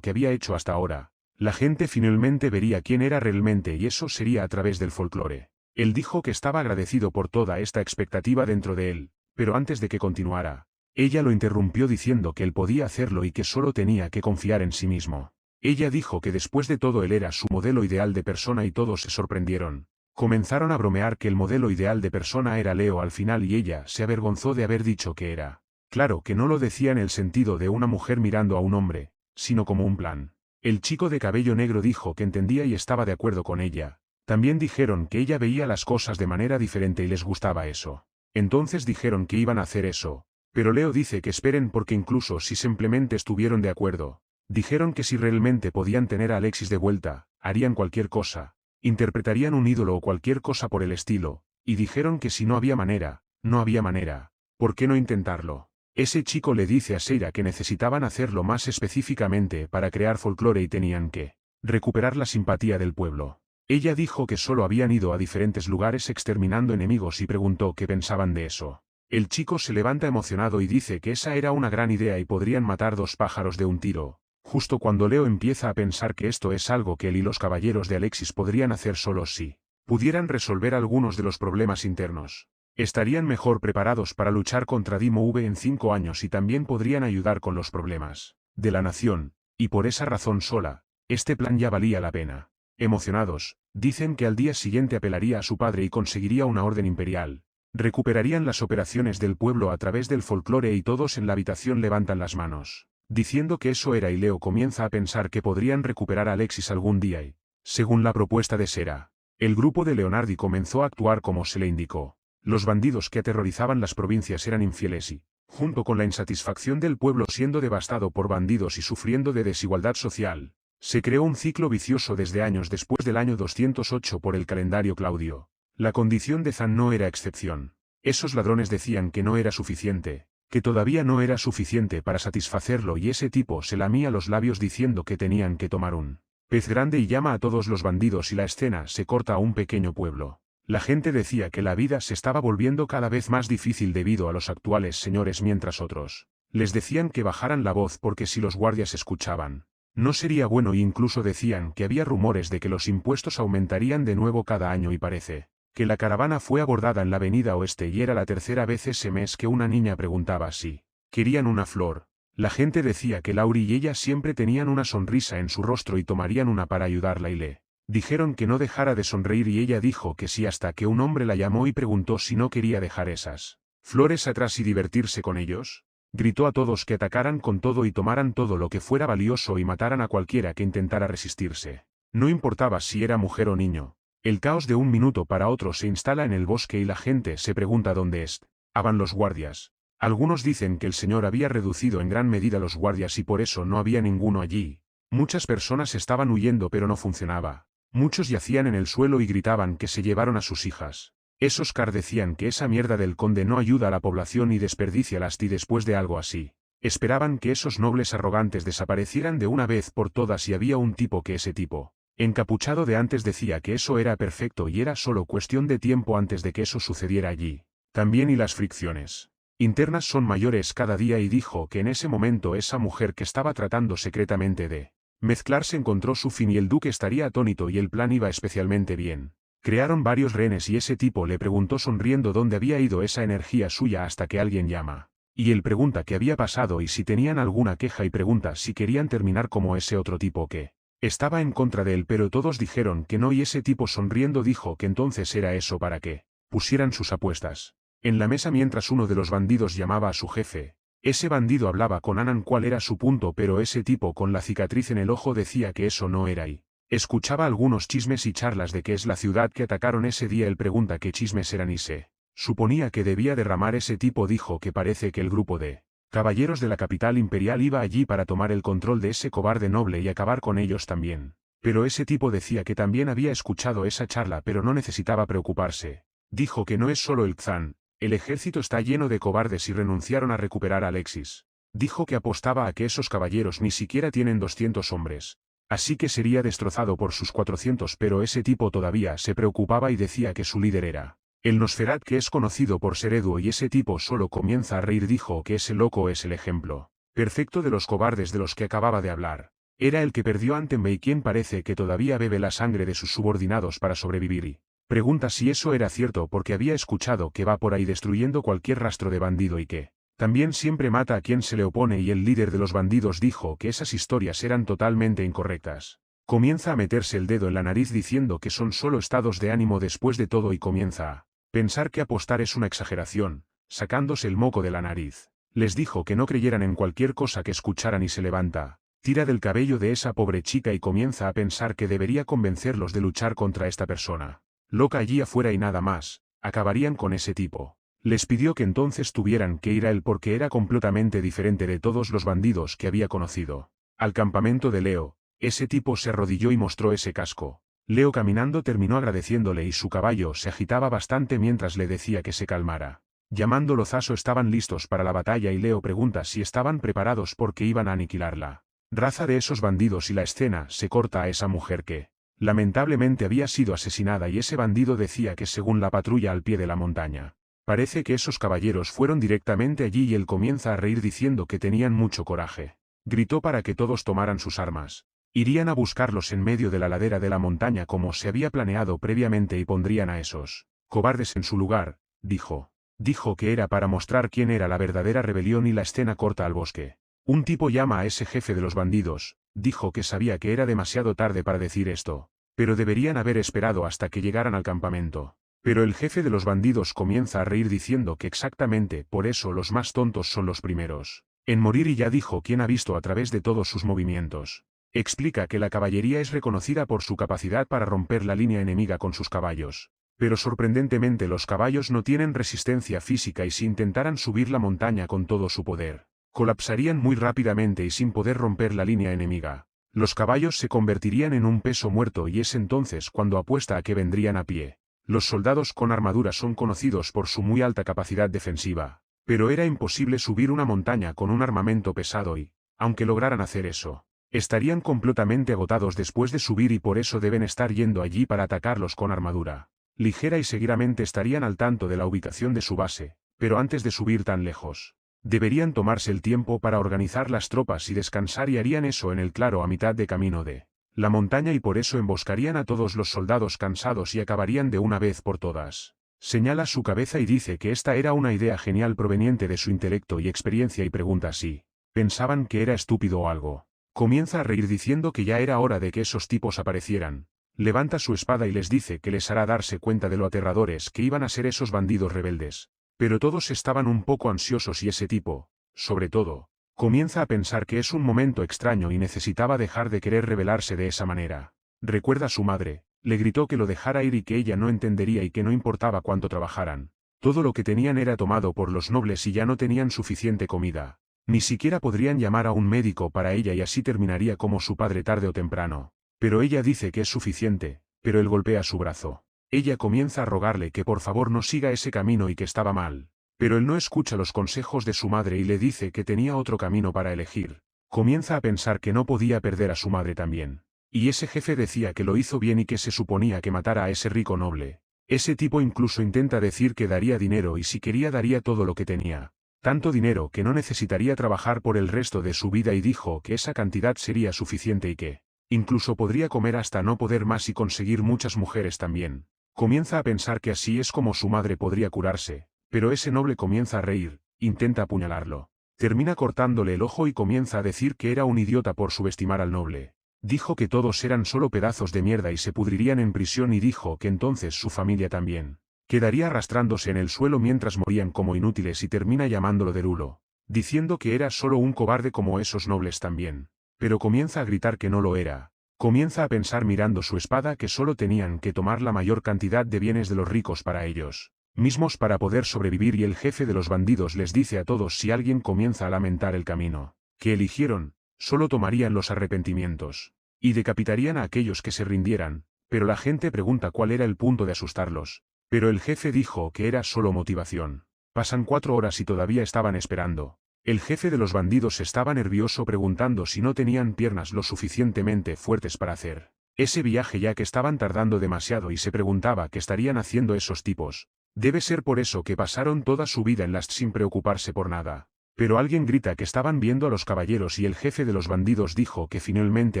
que había hecho hasta ahora. La gente finalmente vería quién era realmente y eso sería a través del folclore. Él dijo que estaba agradecido por toda esta expectativa dentro de él, pero antes de que continuara, ella lo interrumpió diciendo que él podía hacerlo y que solo tenía que confiar en sí mismo. Ella dijo que después de todo él era su modelo ideal de persona y todos se sorprendieron. Comenzaron a bromear que el modelo ideal de persona era Leo al final y ella se avergonzó de haber dicho que era. Claro que no lo decía en el sentido de una mujer mirando a un hombre, sino como un plan. El chico de cabello negro dijo que entendía y estaba de acuerdo con ella. También dijeron que ella veía las cosas de manera diferente y les gustaba eso. Entonces dijeron que iban a hacer eso. Pero Leo dice que esperen porque incluso si simplemente estuvieron de acuerdo, dijeron que si realmente podían tener a Alexis de vuelta, harían cualquier cosa, interpretarían un ídolo o cualquier cosa por el estilo, y dijeron que si no había manera, no había manera. ¿Por qué no intentarlo? Ese chico le dice a Seira que necesitaban hacerlo más específicamente para crear folclore y tenían que recuperar la simpatía del pueblo. Ella dijo que solo habían ido a diferentes lugares exterminando enemigos y preguntó qué pensaban de eso. El chico se levanta emocionado y dice que esa era una gran idea y podrían matar 2 pájaros de un tiro, justo cuando Leo empieza a pensar que esto es algo que él y los caballeros de Alexis podrían hacer solos si pudieran resolver algunos de los problemas internos. Estarían mejor preparados para luchar contra Dimo V en 5 años y también podrían ayudar con los problemas de la nación, y por esa razón sola, este plan ya valía la pena. Emocionados, dicen que al día siguiente apelaría a su padre y conseguiría una orden imperial. Recuperarían las operaciones del pueblo a través del folclore y todos en la habitación levantan las manos, diciendo que eso era y Leo comienza a pensar que podrían recuperar a Alexis algún día y, según la propuesta de Sera, el grupo de Leonardi comenzó a actuar como se le indicó. Los bandidos que aterrorizaban las provincias eran infieles y, junto con la insatisfacción del pueblo siendo devastado por bandidos y sufriendo de desigualdad social, se creó un ciclo vicioso desde años después del año 208 por el calendario Claudio. La condición de Zan no era excepción. Esos ladrones decían que no era suficiente, que todavía no era suficiente para satisfacerlo y ese tipo se lamía los labios diciendo que tenían que tomar un pez grande y llama a todos los bandidos y la escena se corta a un pequeño pueblo. La gente decía que la vida se estaba volviendo cada vez más difícil debido a los actuales señores mientras otros les decían que bajaran la voz porque si los guardias escuchaban, no sería bueno y incluso decían que había rumores de que los impuestos aumentarían de nuevo cada año y parece que la caravana fue abordada en la avenida oeste y era la tercera vez ese mes que una niña preguntaba si querían una flor. La gente decía que Lauri y ella siempre tenían una sonrisa en su rostro y tomarían una para ayudarla y le dijeron que no dejara de sonreír y ella dijo que sí hasta que un hombre la llamó y preguntó si no quería dejar esas flores atrás y divertirse con ellos. Gritó a todos que atacaran con todo y tomaran todo lo que fuera valioso y mataran a cualquiera que intentara resistirse. No importaba si era mujer o niño. El caos de un minuto para otro se instala en el bosque y la gente se pregunta dónde estaban los guardias. Algunos dicen que el señor había reducido en gran medida los guardias y por eso no había ninguno allí. Muchas personas estaban huyendo pero no funcionaba. Muchos yacían en el suelo y gritaban que se llevaron a sus hijas. Esos Car decían que esa mierda del conde no ayuda a la población y desperdicia las y después de algo así. Esperaban que esos nobles arrogantes desaparecieran de una vez por todas y había un tipo que ese tipo, encapuchado de antes decía que eso era perfecto y era solo cuestión de tiempo antes de que eso sucediera allí. También y las fricciones internas son mayores cada día y dijo que en ese momento esa mujer que estaba tratando secretamente de mezclarse encontró su fin y el duque estaría atónito y el plan iba especialmente bien. Crearon varios rehenes y ese tipo le preguntó sonriendo dónde había ido esa energía suya hasta que alguien llama. Y él pregunta qué había pasado y si tenían alguna queja y pregunta si querían terminar como ese otro tipo que estaba en contra de él pero todos dijeron que no y ese tipo sonriendo dijo que entonces era eso para que pusieran sus apuestas. En la mesa mientras uno de los bandidos llamaba a su jefe. Ese bandido hablaba con Anan cuál era su punto pero ese tipo con la cicatriz en el ojo decía que eso no era y escuchaba algunos chismes y charlas de que es la ciudad que atacaron ese día. Él pregunta qué chismes eran y se suponía que debía derramar. Ese tipo dijo que parece que el grupo de caballeros de la capital imperial iba allí para tomar el control de ese cobarde noble y acabar con ellos también. Pero ese tipo decía que también había escuchado esa charla pero no necesitaba preocuparse. Dijo que no es solo el Xan, el ejército está lleno de cobardes y renunciaron a recuperar a Alexis. Dijo que apostaba a que esos caballeros ni siquiera tienen 200 hombres. Así que sería destrozado por sus 400, pero ese tipo todavía se preocupaba y decía que su líder era el Nosferat, que es conocido por ser Edu, y ese tipo solo comienza a reír. Dijo que ese loco es el ejemplo perfecto de los cobardes de los que acababa de hablar. Era el que perdió ante Mei, quien parece que todavía bebe la sangre de sus subordinados para sobrevivir, y pregunta si eso era cierto porque había escuchado que va por ahí destruyendo cualquier rastro de bandido y que también siempre mata a quien se le opone, y el líder de los bandidos dijo que esas historias eran totalmente incorrectas. Comienza a meterse el dedo en la nariz diciendo que son solo estados de ánimo después de todo y comienza a pensar que apostar es una exageración, sacándose el moco de la nariz. Les dijo que no creyeran en cualquier cosa que escucharan y se levanta, tira del cabello de esa pobre chica y comienza a pensar que debería convencerlos de luchar contra esta persona loca allí afuera y nada más, acabarían con ese tipo. Les pidió que entonces tuvieran que ir a él porque era completamente diferente de todos los bandidos que había conocido. Al campamento de Leo, ese tipo se arrodilló y mostró ese casco. Leo, caminando, terminó agradeciéndole y su caballo se agitaba bastante mientras le decía que se calmara. Llamando Lozaso, estaban listos para la batalla y Leo pregunta si estaban preparados porque iban a aniquilar la raza de esos bandidos, y la escena se corta a esa mujer que lamentablemente había sido asesinada, y ese bandido decía que según la patrulla al pie de la montaña, parece que esos caballeros fueron directamente allí, y él comienza a reír diciendo que tenían mucho coraje. Gritó para que todos tomaran sus armas. Irían a buscarlos en medio de la ladera de la montaña como se había planeado previamente y pondrían a esos cobardes en su lugar, dijo. Dijo que era para mostrar quién era la verdadera rebelión, y la escena corta al bosque. Un tipo llama a ese jefe de los bandidos, dijo que sabía que era demasiado tarde para decir esto, pero deberían haber esperado hasta que llegaran al campamento. Pero el jefe de los bandidos comienza a reír diciendo que exactamente por eso los más tontos son los primeros en morir, y ya dijo quién ha visto a través de todos sus movimientos. Explica que la caballería es reconocida por su capacidad para romper la línea enemiga con sus caballos. Pero sorprendentemente los caballos no tienen resistencia física, y si intentaran subir la montaña con todo su poder, colapsarían muy rápidamente y sin poder romper la línea enemiga. Los caballos se convertirían en un peso muerto, y es entonces cuando apuesta a que vendrían a pie. Los soldados con armadura son conocidos por su muy alta capacidad defensiva, pero era imposible subir una montaña con un armamento pesado y, aunque lograran hacer eso, estarían completamente agotados después de subir, y por eso deben estar yendo allí para atacarlos con armadura ligera, y seguidamente estarían al tanto de la ubicación de su base, pero antes de subir tan lejos, deberían tomarse el tiempo para organizar las tropas y descansar, y harían eso en el claro a mitad de camino de la montaña, y por eso emboscarían a todos los soldados cansados y acabarían de una vez por todas. Señala su cabeza y dice que esta era una idea genial proveniente de su intelecto y experiencia, y pregunta si pensaban que era estúpido o algo. Comienza a reír diciendo que ya era hora de que esos tipos aparecieran. Levanta su espada y les dice que les hará darse cuenta de lo aterradores que iban a ser esos bandidos rebeldes. Pero todos estaban un poco ansiosos, y ese tipo, sobre todo, comienza a pensar que es un momento extraño y necesitaba dejar de querer rebelarse de esa manera. Recuerda a su madre, le gritó que lo dejara ir y que ella no entendería y que no importaba cuánto trabajaran. Todo lo que tenían era tomado por los nobles y ya no tenían suficiente comida. Ni siquiera podrían llamar a un médico para ella, y así terminaría como su padre tarde o temprano. Pero ella dice que es suficiente, pero él golpea su brazo. Ella comienza a rogarle que por favor no siga ese camino y que estaba mal. Pero él no escucha los consejos de su madre y le dice que tenía otro camino para elegir. Comienza a pensar que no podía perder a su madre también. Y ese jefe decía que lo hizo bien y que se suponía que matara a ese rico noble. Ese tipo incluso intenta decir que daría dinero, y si quería daría todo lo que tenía. Tanto dinero que no necesitaría trabajar por el resto de su vida, y dijo que esa cantidad sería suficiente y que incluso podría comer hasta no poder más y conseguir muchas mujeres también. Comienza a pensar que así es como su madre podría curarse, pero ese noble comienza a reír, intenta apuñalarlo. Termina cortándole el ojo y comienza a decir que era un idiota por subestimar al noble. Dijo que todos eran solo pedazos de mierda y se pudrirían en prisión, y dijo que entonces su familia también quedaría arrastrándose en el suelo mientras morían como inútiles, y termina llamándolo derulo, diciendo que era solo un cobarde como esos nobles también. Pero comienza a gritar que no lo era. Comienza a pensar mirando su espada que solo tenían que tomar la mayor cantidad de bienes de los ricos para ellos mismos para poder sobrevivir, y el jefe de los bandidos les dice a todos si alguien comienza a lamentar el camino que eligieron, solo tomarían los arrepentimientos y decapitarían a aquellos que se rindieran, pero la gente pregunta cuál era el punto de asustarlos. Pero el jefe dijo que era solo motivación. Pasan 4 horas y todavía estaban esperando. El jefe de los bandidos estaba nervioso preguntando si no tenían piernas lo suficientemente fuertes para hacer ese viaje, ya que estaban tardando demasiado, y se preguntaba qué estarían haciendo esos tipos. Debe ser por eso que pasaron toda su vida en Last sin preocuparse por nada. Pero alguien grita que estaban viendo a los caballeros y el jefe de los bandidos dijo que finalmente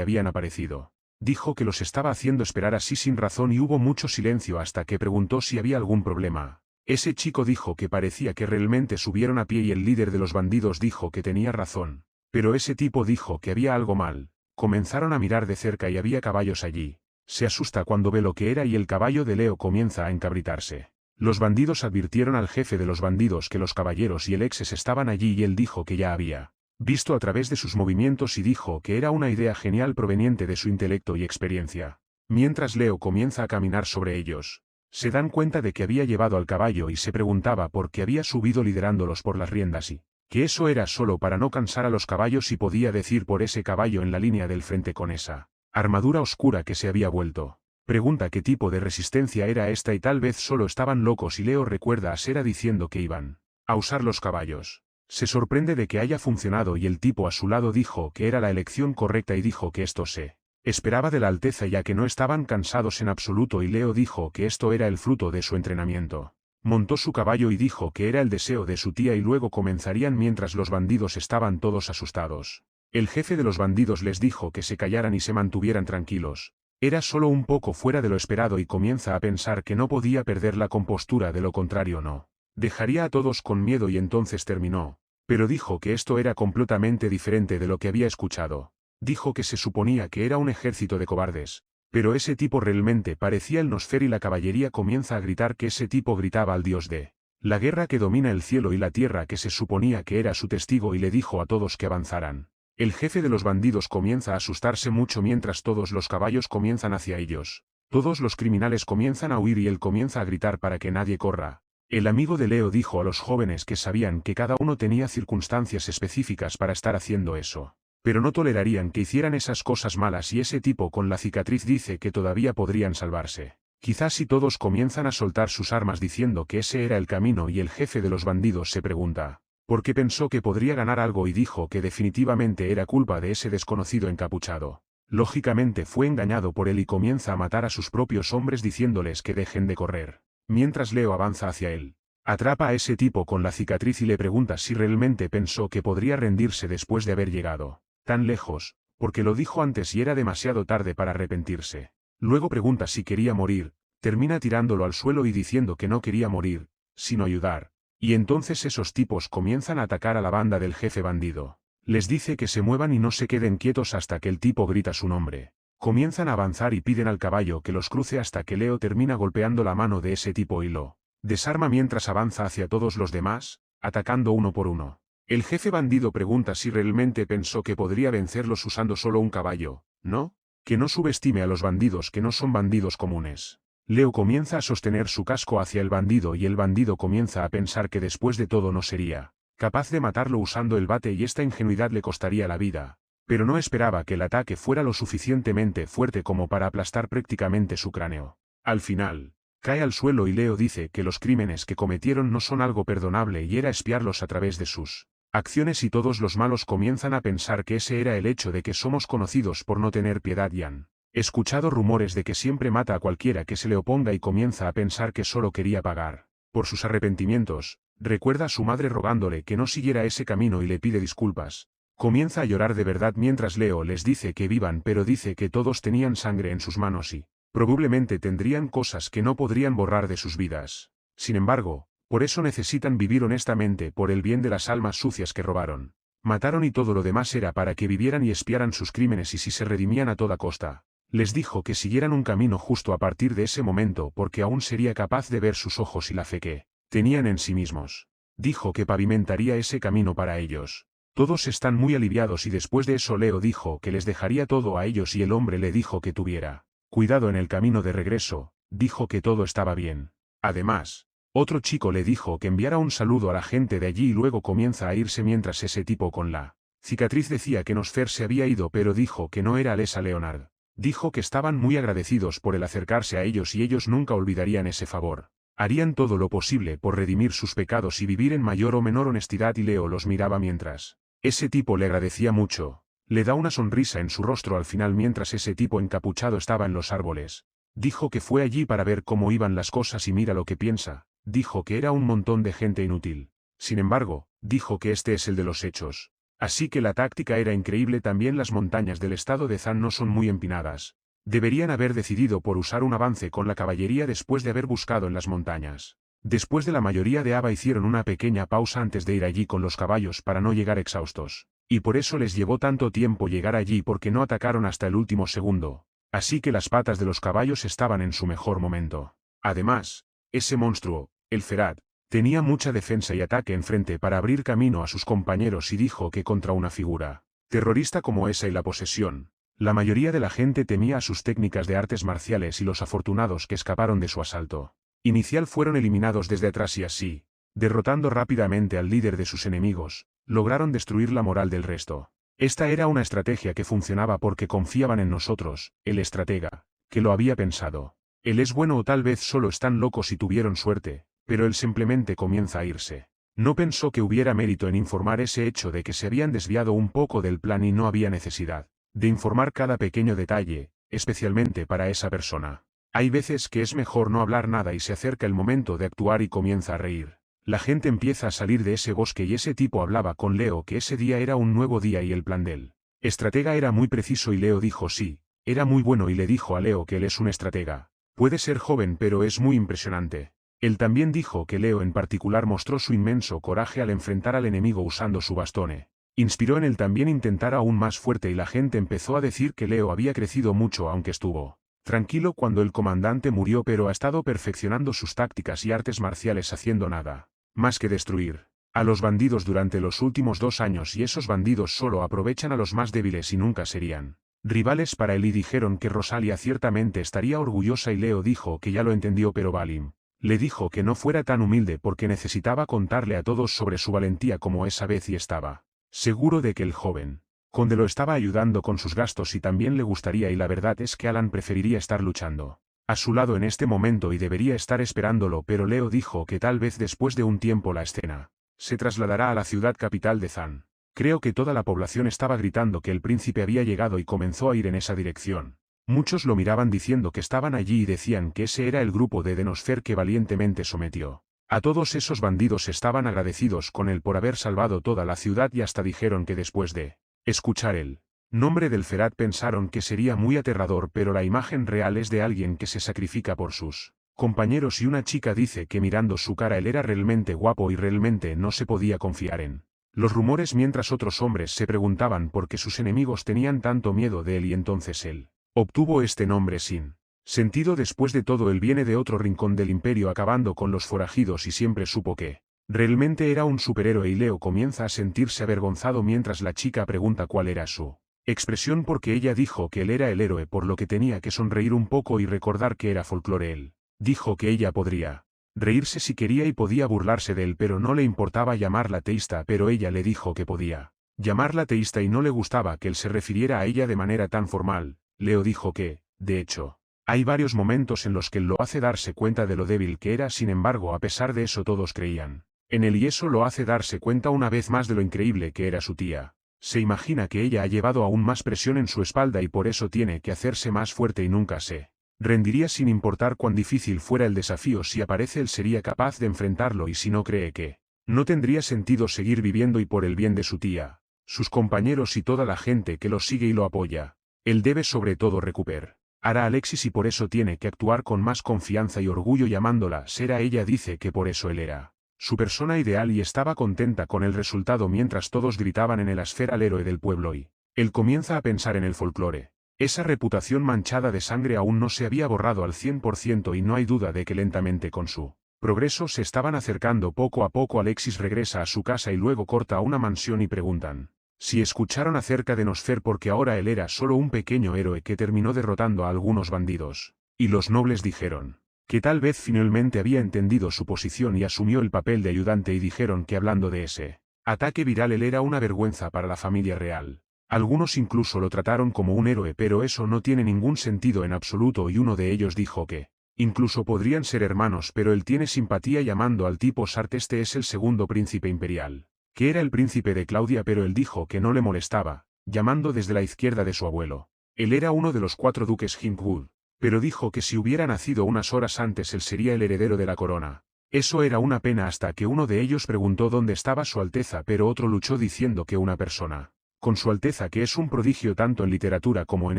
habían aparecido. Dijo que los estaba haciendo esperar así sin razón y hubo mucho silencio hasta que preguntó si había algún problema. Ese chico dijo que parecía que realmente subieron a pie y el líder de los bandidos dijo que tenía razón. Pero ese tipo dijo que había algo mal. Comenzaron a mirar de cerca y había caballos allí. Se asusta cuando ve lo que era y el caballo de Leo comienza a encabritarse. Los bandidos advirtieron al jefe de los bandidos que los caballeros y el exes estaban allí y él dijo que ya había visto a través de sus movimientos y dijo que era una idea genial proveniente de su intelecto y experiencia. Mientras Leo comienza a caminar sobre ellos, se dan cuenta de que había llevado al caballo y se preguntaba por qué había subido liderándolos por las riendas y que eso era solo para no cansar a los caballos y podía decir por ese caballo en la línea del frente con esa armadura oscura que se había vuelto. Pregunta qué tipo de resistencia era esta y tal vez solo estaban locos y Leo recuerda a Sera diciendo que iban a usar los caballos. Se sorprende de que haya funcionado y el tipo a su lado dijo que era la elección correcta y dijo que esto se esperaba de la Alteza ya que no estaban cansados en absoluto y Leo dijo que esto era el fruto de su entrenamiento. Montó su caballo y dijo que era el deseo de su tía y luego comenzarían mientras los bandidos estaban todos asustados. El jefe de los bandidos les dijo que se callaran y se mantuvieran tranquilos. Era solo un poco fuera de lo esperado y comienza a pensar que no podía perder la compostura, de lo contrario no dejaría a todos con miedo y entonces terminó. Pero dijo que esto era completamente diferente de lo que había escuchado. Dijo que se suponía que era un ejército de cobardes. Pero ese tipo realmente parecía el Nosfer y la caballería comienza a gritar que ese tipo gritaba al dios de la guerra que domina el cielo y la tierra que se suponía que era su testigo y le dijo a todos que avanzaran. El jefe de los bandidos comienza a asustarse mucho mientras todos los caballos comienzan hacia ellos. Todos los criminales comienzan a huir y él comienza a gritar para que nadie corra. El amigo de Leo dijo a los jóvenes que sabían que cada uno tenía circunstancias específicas para estar haciendo eso. Pero no tolerarían que hicieran esas cosas malas y ese tipo con la cicatriz dice que todavía podrían salvarse. Quizás si todos comienzan a soltar sus armas diciendo que ese era el camino y el jefe de los bandidos se pregunta, ¿por qué pensó que podría ganar algo? Y dijo que definitivamente era culpa de ese desconocido encapuchado. Lógicamente fue engañado por él y comienza a matar a sus propios hombres diciéndoles que dejen de correr. Mientras Leo avanza hacia él, atrapa a ese tipo con la cicatriz y le pregunta si realmente pensó que podría rendirse después de haber llegado tan lejos, porque lo dijo antes y era demasiado tarde para arrepentirse. Luego pregunta si quería morir, termina tirándolo al suelo y diciendo que no quería morir, sino ayudar. Y entonces esos tipos comienzan a atacar a la banda del jefe bandido. Les dice que se muevan y no se queden quietos hasta que el tipo grita su nombre. Comienzan a avanzar y piden al caballo que los cruce hasta que Leo termina golpeando la mano de ese tipo y lo desarma mientras avanza hacia todos los demás, atacando uno por uno. El jefe bandido pregunta si realmente pensó que podría vencerlos usando solo un caballo, ¿no? Que no subestime a los bandidos que no son bandidos comunes. Leo comienza a sostener su casco hacia el bandido y el bandido comienza a pensar que después de todo no sería capaz de matarlo usando el bate y esta ingenuidad le costaría la vida. Pero no esperaba que el ataque fuera lo suficientemente fuerte como para aplastar prácticamente su cráneo. Al final, cae al suelo y Leo dice que los crímenes que cometieron no son algo perdonable y era espiarlos a través de sus acciones y todos los malos comienzan a pensar que ese era el hecho de que somos conocidos por no tener piedad y han escuchado rumores de que siempre mata a cualquiera que se le oponga y comienza a pensar que solo quería pagar por sus arrepentimientos. Recuerda a su madre rogándole que no siguiera ese camino y le pide disculpas. Comienza a llorar de verdad mientras Leo les dice que vivan, pero dice que todos tenían sangre en sus manos y probablemente tendrían cosas que no podrían borrar de sus vidas. Sin embargo, por eso necesitan vivir honestamente por el bien de las almas sucias que robaron, mataron y todo lo demás era para que vivieran y espiaran sus crímenes y si se redimían a toda costa. Les dijo que siguieran un camino justo a partir de ese momento porque aún sería capaz de ver sus ojos y la fe que tenían en sí mismos. Dijo que pavimentaría ese camino para ellos. Todos están muy aliviados y después de eso Leo dijo que les dejaría todo a ellos y el hombre le dijo que tuviera cuidado en el camino de regreso, dijo que todo estaba bien. Además, otro chico le dijo que enviara un saludo a la gente de allí y luego comienza a irse mientras ese tipo con la cicatriz decía que Nosfer se había ido pero dijo que no era Alessa Leonard. Dijo que estaban muy agradecidos por el acercarse a ellos y ellos nunca olvidarían ese favor. Harían todo lo posible por redimir sus pecados y vivir en mayor o menor honestidad y Leo los miraba mientras. Ese tipo le agradecía mucho. Le da una sonrisa en su rostro al final mientras ese tipo encapuchado estaba en los árboles. Dijo que fue allí para ver cómo iban las cosas y mira lo que piensa. Dijo que era un montón de gente inútil. Sin embargo, dijo que este es el de los hechos. Así que la táctica era increíble. También las montañas del estado de Zan no son muy empinadas. Deberían haber decidido por usar un avance con la caballería después de haber buscado en las montañas. Después de la mayoría de Ava hicieron una pequeña pausa antes de ir allí con los caballos para no llegar exhaustos. Y por eso les llevó tanto tiempo llegar allí porque no atacaron hasta el último segundo. Así que las patas de los caballos estaban en su mejor momento. Además, ese monstruo, el Ferat, tenía mucha defensa y ataque enfrente para abrir camino a sus compañeros y dijo que contra una figura terrorista como esa y la posesión, la mayoría de la gente temía a sus técnicas de artes marciales y los afortunados que escaparon de su asalto inicial fueron eliminados desde atrás y así, derrotando rápidamente al líder de sus enemigos, lograron destruir la moral del resto. Esta era una estrategia que funcionaba porque confiaban en nosotros, el estratega, que lo había pensado. Él es bueno o tal vez solo están locos y tuvieron suerte, pero él simplemente comienza a irse. No pensó que hubiera mérito en informar ese hecho de que se habían desviado un poco del plan y no había necesidad de informar cada pequeño detalle, especialmente para esa persona. Hay veces que es mejor no hablar nada y se acerca el momento de actuar y comienza a reír. La gente empieza a salir de ese bosque y ese tipo hablaba con Leo que ese día era un nuevo día y el plan del estratega era muy preciso y Leo dijo sí, era muy bueno y le dijo a Leo que él es un estratega. Puede ser joven pero es muy impresionante. Él también dijo que Leo en particular mostró su inmenso coraje al enfrentar al enemigo usando su bastón. Inspiró en él también intentar aún más fuerte y la gente empezó a decir que Leo había crecido mucho aunque estuvo tranquilo cuando el comandante murió pero ha estado perfeccionando sus tácticas y artes marciales haciendo nada más que destruir a los bandidos durante los últimos 2 años y esos bandidos solo aprovechan a los más débiles y nunca serían rivales para él y dijeron que Rosalia ciertamente estaría orgullosa y Leo dijo que ya lo entendió pero Balim le dijo que no fuera tan humilde porque necesitaba contarle a todos sobre su valentía como esa vez y estaba seguro de que el joven conde lo estaba ayudando con sus gastos y también le gustaría y la verdad es que Alan preferiría estar luchando a su lado en este momento y debería estar esperándolo pero Leo dijo que tal vez después de un tiempo la escena se trasladará a la ciudad capital de Zan. Creo que toda la población estaba gritando que el príncipe había llegado y comenzó a ir en esa dirección. Muchos lo miraban diciendo que estaban allí y decían que ese era el grupo de Denosfer que valientemente sometió. A todos esos bandidos estaban agradecidos con él por haber salvado toda la ciudad y hasta dijeron que después de escuchar el nombre del Ferat pensaron que sería muy aterrador pero la imagen real es de alguien que se sacrifica por sus compañeros y una chica dice que mirando su cara él era realmente guapo y realmente no se podía confiar en los rumores mientras otros hombres se preguntaban por qué sus enemigos tenían tanto miedo de él y entonces él obtuvo este nombre sin sentido después de todo él viene de otro rincón del imperio acabando con los forajidos y siempre supo que realmente era un superhéroe y Leo comienza a sentirse avergonzado mientras la chica pregunta cuál era su expresión porque ella dijo que él era el héroe por lo que tenía que sonreír un poco y recordar que era folclore él. Dijo que ella podría reírse si quería y podía burlarse de él pero no le importaba llamarla teísta pero ella le dijo que podía llamarla teísta y no le gustaba que él se refiriera a ella de manera tan formal. Leo dijo que, de hecho, hay varios momentos en los que él lo hace darse cuenta de lo débil que era sin embargo a pesar de eso todos creían en él y eso lo hace darse cuenta una vez más de lo increíble que era su tía. Se imagina que ella ha llevado aún más presión en su espalda y por eso tiene que hacerse más fuerte y nunca se rendiría sin importar cuán difícil fuera el desafío si aparece él sería capaz de enfrentarlo y si no cree que no tendría sentido seguir viviendo y por el bien de su tía, sus compañeros y toda la gente que lo sigue y lo apoya. Él debe sobre todo recuperar a Alexis y por eso tiene que actuar con más confianza y orgullo llamándola Sera ella dice que por eso él era su persona ideal y estaba contenta con el resultado mientras todos gritaban en el esfera al héroe del pueblo y él comienza a pensar en el folclore. Esa reputación manchada de sangre aún no se había borrado al 100% y no hay duda de que lentamente con su progreso se estaban acercando poco a poco. Alexis regresa a su casa y luego corta a una mansión y preguntan si escucharon acerca de Nosfer porque ahora él era solo un pequeño héroe que terminó derrotando a algunos bandidos. Y los nobles dijeron que tal vez finalmente había entendido su posición y asumió el papel de ayudante y dijeron que hablando de ese ataque viral él era una vergüenza para la familia real. Algunos incluso lo trataron como un héroe pero eso no tiene ningún sentido en absoluto y uno de ellos dijo que Incluso podrían ser hermanos, pero él tiene simpatía llamando al tipo Sart. Este es el segundo príncipe imperial, que era el príncipe de Claudia, pero él dijo que no le molestaba, llamando desde la izquierda de su abuelo. Él era uno de los 4 duques Hintwood, pero dijo que si hubiera nacido unas horas antes él sería el heredero de la corona. Eso era una pena hasta que uno de ellos preguntó dónde estaba Su Alteza, pero otro luchó diciendo que una persona con Su Alteza, que es un prodigio tanto en literatura como en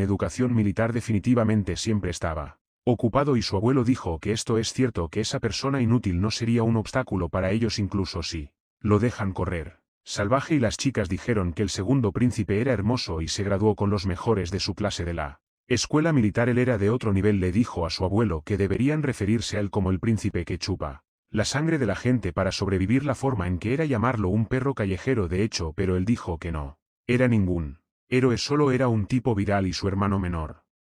educación militar, definitivamente siempre estaba ocupado, y su abuelo dijo que esto es cierto, que esa persona inútil no sería un obstáculo para ellos incluso si lo dejan correr salvaje. Y las chicas dijeron que el segundo príncipe era hermoso y se graduó con los mejores de su clase de la escuela militar. Él era de otro nivel. Le dijo a su abuelo que deberían referirse a él como el príncipe que chupa la sangre de la gente para sobrevivir, la forma en que era llamarlo un perro callejero de hecho, pero él dijo que no era ningún héroe, solo era un tipo viral y su hermano menor